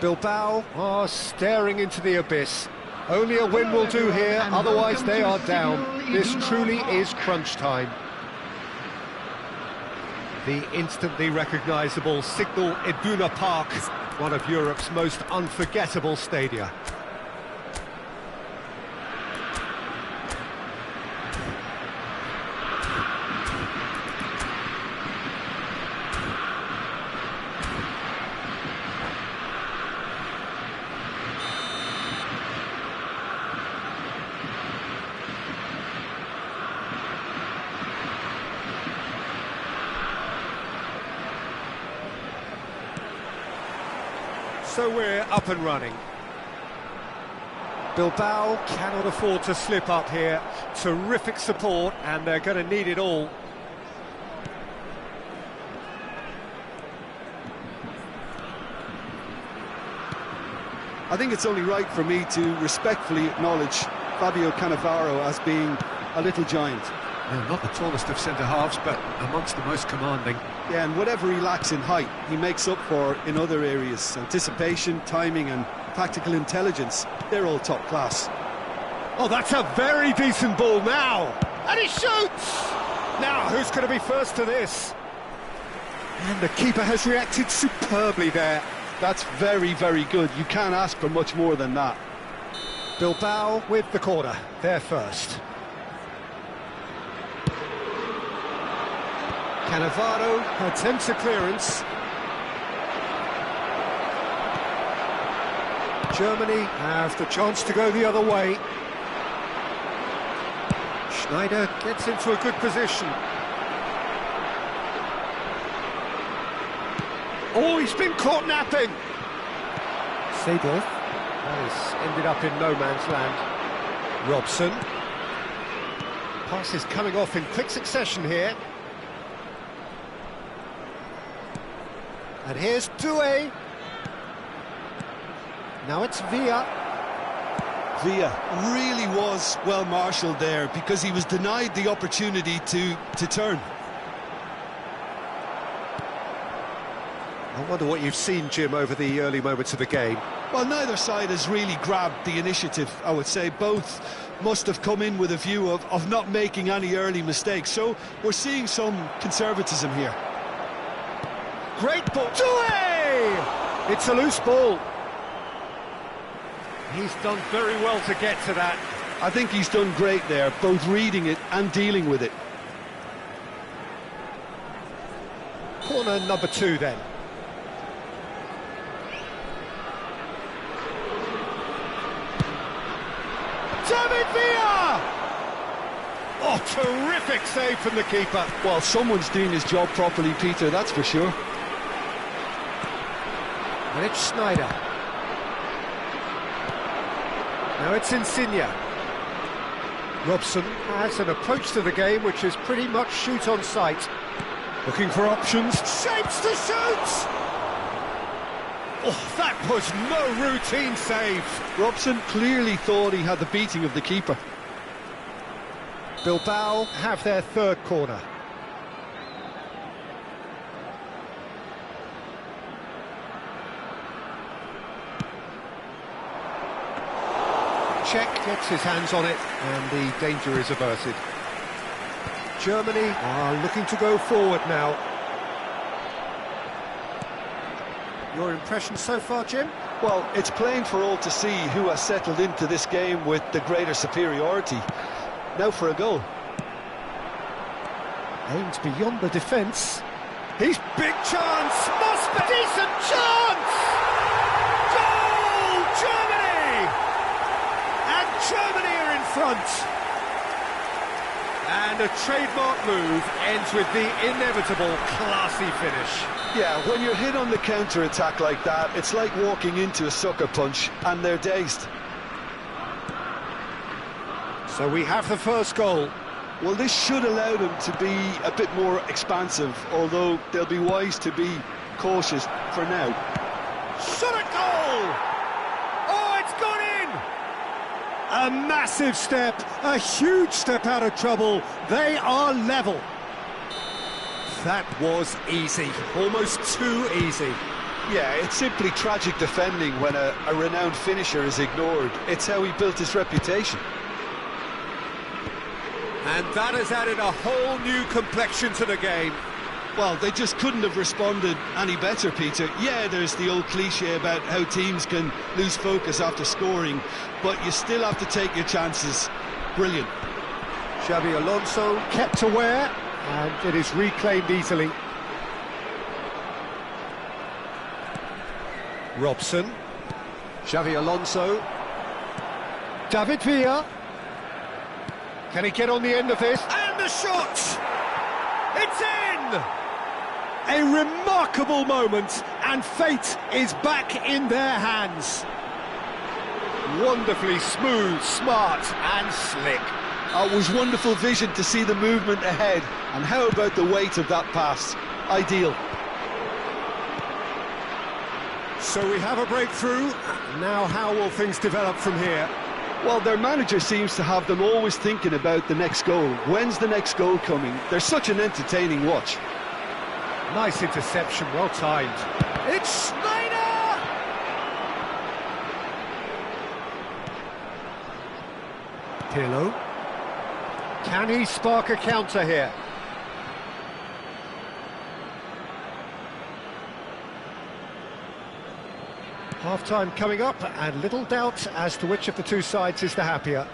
Bilbao are staring into the abyss. Only a win will do here, otherwise they are down. This truly is crunch time. The instantly recognisable Signal Iduna Park, one of Europe's most unforgettable stadia. So we're up and running. Bilbao cannot afford to slip up here. Terrific support, and they're going to need it all. I think it's only right for me to respectfully acknowledge Fabio Cannavaro as being a little giant. Yeah, not the tallest of centre-halves, but amongst the most commanding. Yeah, and whatever he lacks in height, he makes up for in other areas. Anticipation, timing and tactical intelligence, they're all top class. Oh, that's a very decent ball now! And he shoots! Now, who's going to be first to this? And the keeper has reacted superbly there. That's very, very good. You can't ask for much more than that. Bilbao with the corner. They're first. Cannavaro attempts a clearance. Germany have the chance to go the other way. Schneider gets into a good position. Oh, he's been caught napping. Seedorf has ended up in no man's land. Robson. Passes coming off in quick succession here. And here's Doué. Now it's Villa. Villa really was well marshalled there because he was denied the opportunity to turn. I wonder what you've seen, Jim, over the early moments of the game. Well, neither side has really grabbed the initiative, I would say. Both must have come in with a view of not making any early mistakes. So we're seeing some conservatism here. Great ball. Doué! It's a loose ball. He's done very well to get to that. I think he's done great there, both reading it and dealing with it. Corner number 2 then. David Villa! Oh, terrific save from the keeper. Well, someone's doing his job properly, Peter, that's for sure. And it's Schneider. Now it's Insigne. Robson has an approach to the game which is pretty much shoot on sight. Looking for options. Shapes to shoot! Oh, that was no routine save. Robson clearly thought he had the beating of the keeper. Bilbao have their third corner. Czech gets his hands on it and the danger is averted. Germany are looking to go forward now. Your impression so far, Jim? Well, it's plain for all to see who has settled into this game with the greater superiority. Now for a goal. Aimed beyond the defence. He's big chance! Must be decent chance! Goal! Germany! And Germany are in front. And a trademark move ends with the inevitable classy finish. Yeah, when you're hit on the counter-attack like that, it's like walking into a sucker punch, and they're dazed. So we have the first goal. Well, this should allow them to be a bit more expansive, although they'll be wise to be cautious for now. Shot at goal! Oh, it's gone in! A massive step, a huge step out of trouble. They are level. That was easy, almost too easy. Yeah, it's simply tragic defending when a renowned finisher is ignored. It's how he built his reputation. And that has added a whole new complexion to the game. Well, they just couldn't have responded any better, Peter. Yeah, there's the old cliche about how teams can lose focus after scoring, but you still have to take your chances. Brilliant. Xabi Alonso kept aware, and it is reclaimed easily. Robson. Xabi Alonso. David Villa. Can he get on the end of this? And the shot! It's in! A remarkable moment, and fate is back in their hands. Wonderfully smooth, smart and slick. It was wonderful vision to see the movement ahead, and how about the weight of that pass? Ideal. So we have a breakthrough. Now how will things develop from here? Well, their manager seems to have them always thinking about the next goal. When's the next goal coming? They're such an entertaining watch. Nice interception, well timed. It's Schneider! Pirlo. Can he spark a counter here? Half-time coming up, and little doubt as to which of the two sides is the happier.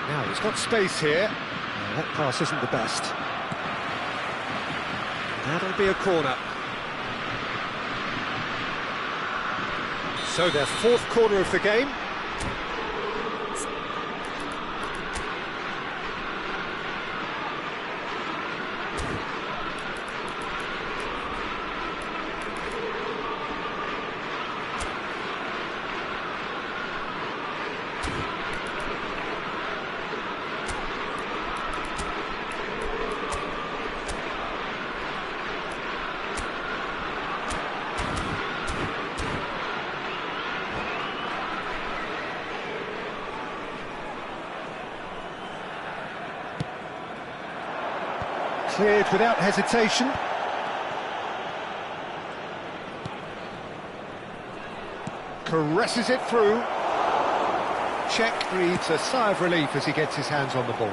Now, he's got space here. No, that pass isn't the best. That'll be a corner. So their fourth corner of the game. Cleared without hesitation. Caresses it through. Czech breathes a sigh of relief as he gets his hands on the ball.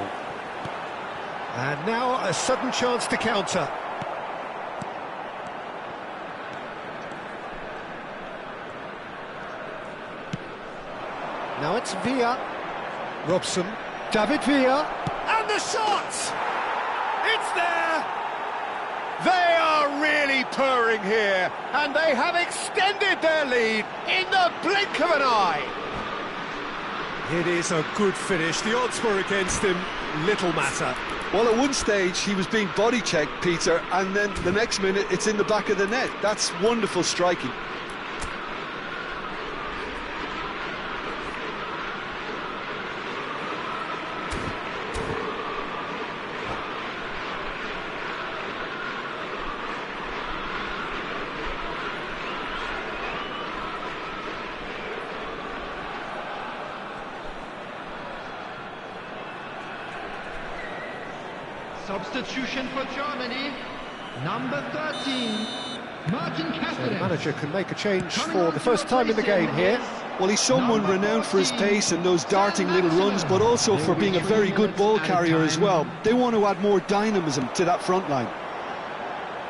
And now a sudden chance to counter. Now it's Villa. Robson. David Villa. And the shot! It's there! They are really purring here, and they have extended their lead in the blink of an eye. It is a good finish. The odds were against him. Little matter. Well, at one stage he was being body checked, Peter, and then the next minute it's in the back of the net. That's wonderful striking. Substitution for Germany, number 13, Martin So the Castellan. manager can make a change for the first time in the game here. Well, he's someone renowned for his pace and those darting little runs, but also for being a very good ball carrier as well. They want to add more dynamism to that front line.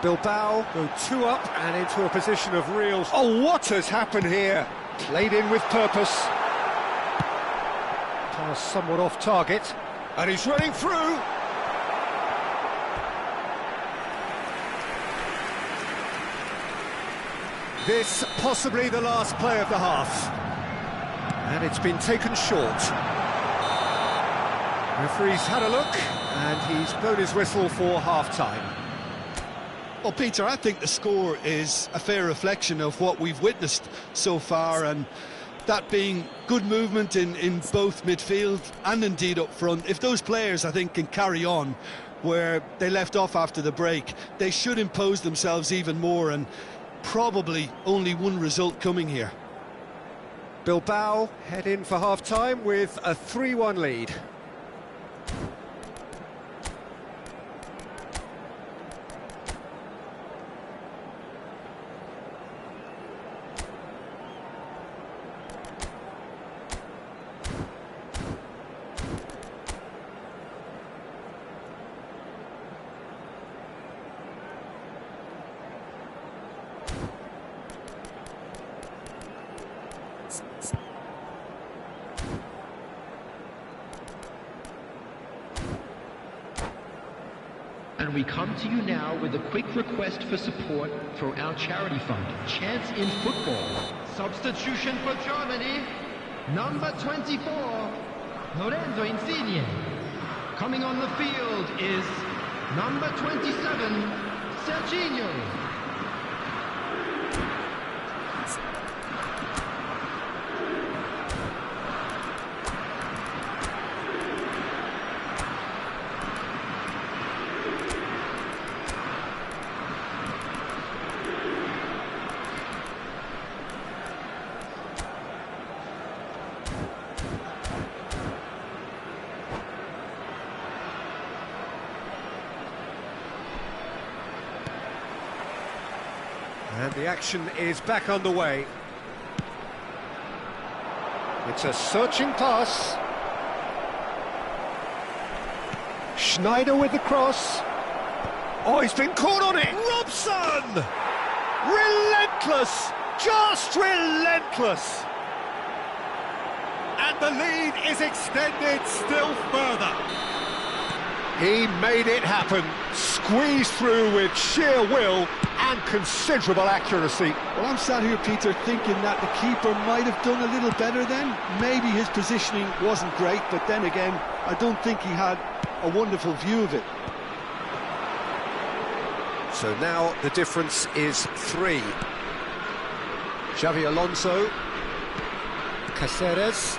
Bilbao go 2 up and into a position of real... Oh, what has happened here? Played in with purpose. Pass somewhat off target. And he's running through. This possibly the last play of the half. And it's been taken short. Referee's had a look, and he's blown his whistle for half-time. Well, Peter, I think the score is a fair reflection of what we've witnessed so far, and that being good movement in both midfield and indeed up front. If those players, I think, can carry on where they left off after the break, they should impose themselves even more, and probably only one result coming here. Bilbao head in for half-time with a 3-1 lead. And we come to you now with a quick request for support for our charity fund, Chance in Football. Substitution for Germany, number 24, Lorenzo Insigne. Coming on the field is number 27, Serginho. And the action is back underway. It's a searching pass. Schneider with the cross. Oh, he's been caught on it. Robson! Relentless! Just relentless! And the lead is extended still further. He made it happen. Squeezed through with sheer will and considerable accuracy. Well, I'm sat here, Peter, thinking that the keeper might have done a little better then. Maybe his positioning wasn't great, but then again, I don't think he had a wonderful view of it. So now the difference is 3. Xavi Alonso. Caceres.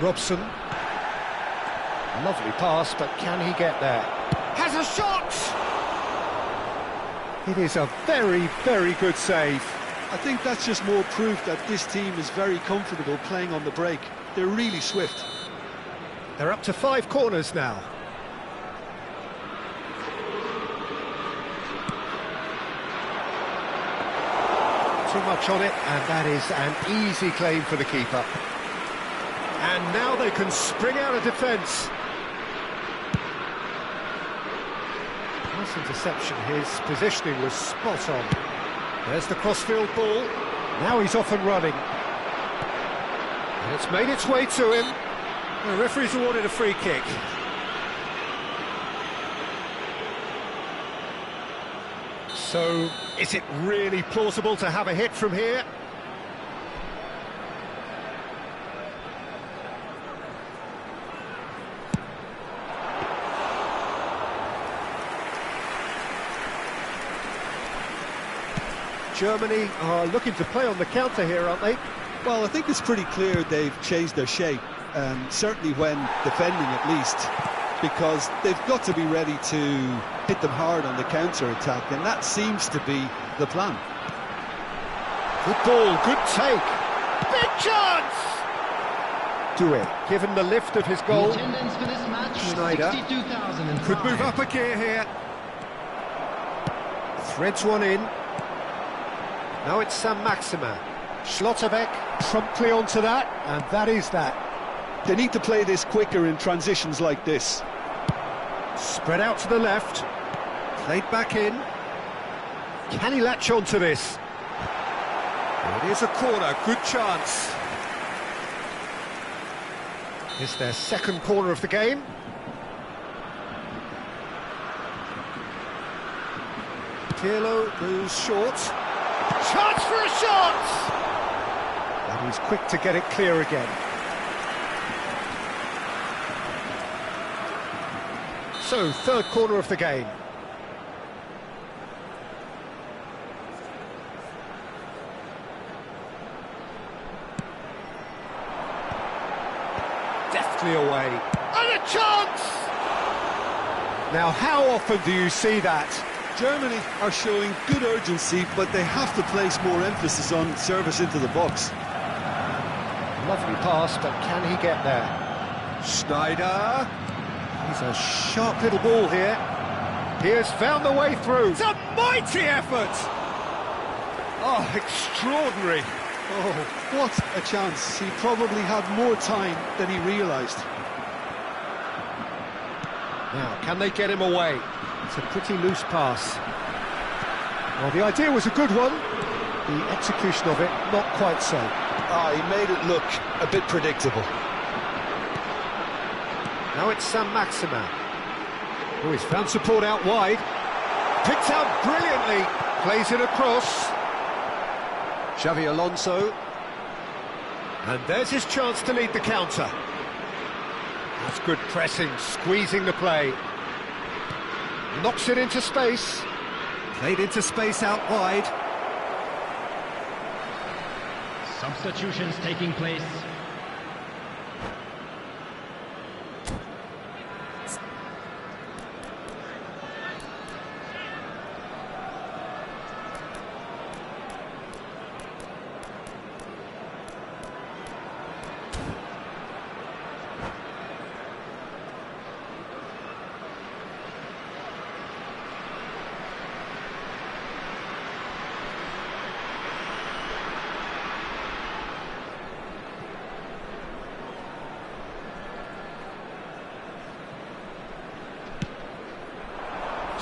Robson. Lovely pass, but can he get there? Has a shot! It is a very, very good save. I think that's just more proof that this team is very comfortable playing on the break. They're really swift. They're up to 5 corners now. Too much on it, and that is an easy claim for the keeper. And now they can spring out of defence. Nice interception, his positioning was spot on. There's the crossfield ball, now he's off and running. And it's made its way to him. The referee's awarded a free kick. So, is it really plausible to have a hit from here? Germany are looking to play on the counter here, aren't they? Well, I think it's pretty clear they've changed their shape, certainly when defending at least, because they've got to be ready to hit them hard on the counter-attack, and that seems to be the plan. Good ball, good take. Big chance! Do it. Given the lift of his goal, The attendance for this match was Schneider 62,005. could move up a gear here. Threads one in. Now it's Sam Maximin. Schlotterbeck promptly onto that, and that is that. They need to play this quicker in transitions like this. Spread out to the left. Played back in. Can he latch on to this? It is a corner, good chance. It's their second corner of the game. Pirlo goes short. Chance for a shot! And he's quick to get it clear again. So, third corner of the game. Deftly away. And a chance! Now, how often do you see that? Germany are showing good urgency, but they have to place more emphasis on service into the box. Lovely pass, but can he get there? Schneider. He's a sharp little ball here. He has found the way through. It's a mighty effort! Oh, extraordinary. Oh, what a chance. He probably had more time than he realised. Now, can they get him away? It's a pretty loose pass. Well, the idea was a good one. The execution of it, not quite so. He made it look a bit predictable. Now it's Sam Maximin. Oh, he's found support out wide. Picked out brilliantly. Plays it across. Xavi Alonso. And there's his chance to lead the counter. That's good pressing, squeezing the play. Knocks it into space. Played into space out wide. Substitutions taking place.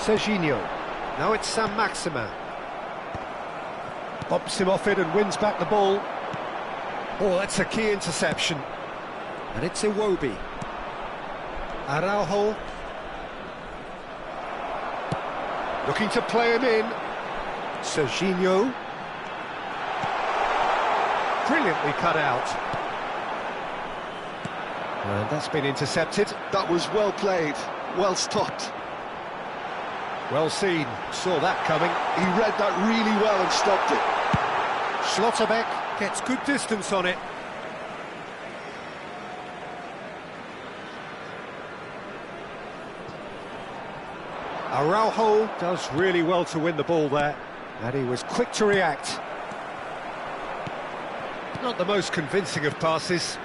Serginho. Now it's Sam Maximin. Bumps him off it and wins back the ball. Oh, that's a key interception. And it's Iwobi. Araujo. Looking to play him in. Serginho. Brilliantly cut out. And that's been intercepted. That was well played, well stopped. Well seen, saw that coming. He read that really well and stopped it. Schlotterbeck gets good distance on it. Araujo does really well to win the ball there, and he was quick to react. Not the most convincing of passes.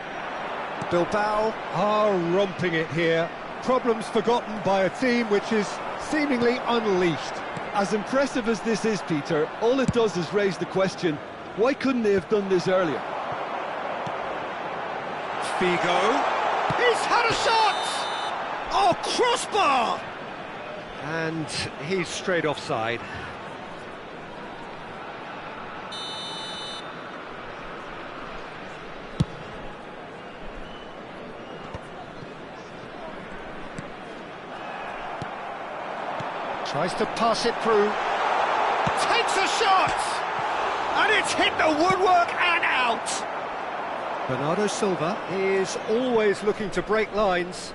Bilbao are romping it here. Problems forgotten by a team which is seemingly unleashed. As impressive as this is, Peter, all it does is raise the question, why couldn't they have done this earlier? Figo. He's had a shot! Oh, crossbar! And he's straight offside. Tries to pass it through. Takes a shot! And it's hit the woodwork and out! Bernardo Silva is always looking to break lines.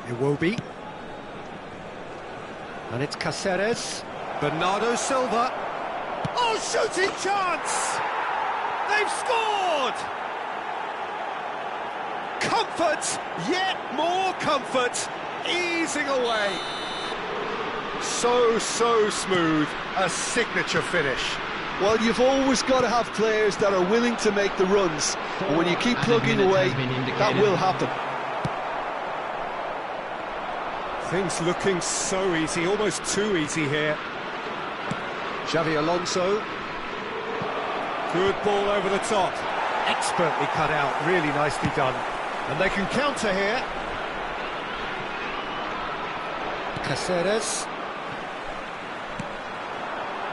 Iwobi. And it's Cáceres. Bernardo Silva. Oh, shooting chance! They've scored! Comfort, yet more comfort, easing away. So smooth, a signature finish. Well, you've always got to have players that are willing to make the runs, and when you keep plugging away, that will happen. Things looking so easy, almost too easy here. Xavi Alonso. Good ball over the top. Expertly cut out, really nicely done. And they can counter here. Cáceres.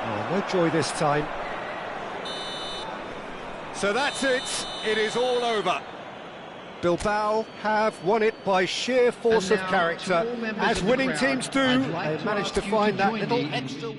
Oh, no joy this time. So that's it. It is all over. Bilbao have won it by sheer force of character. As winning teams do, they managed to find that little extra...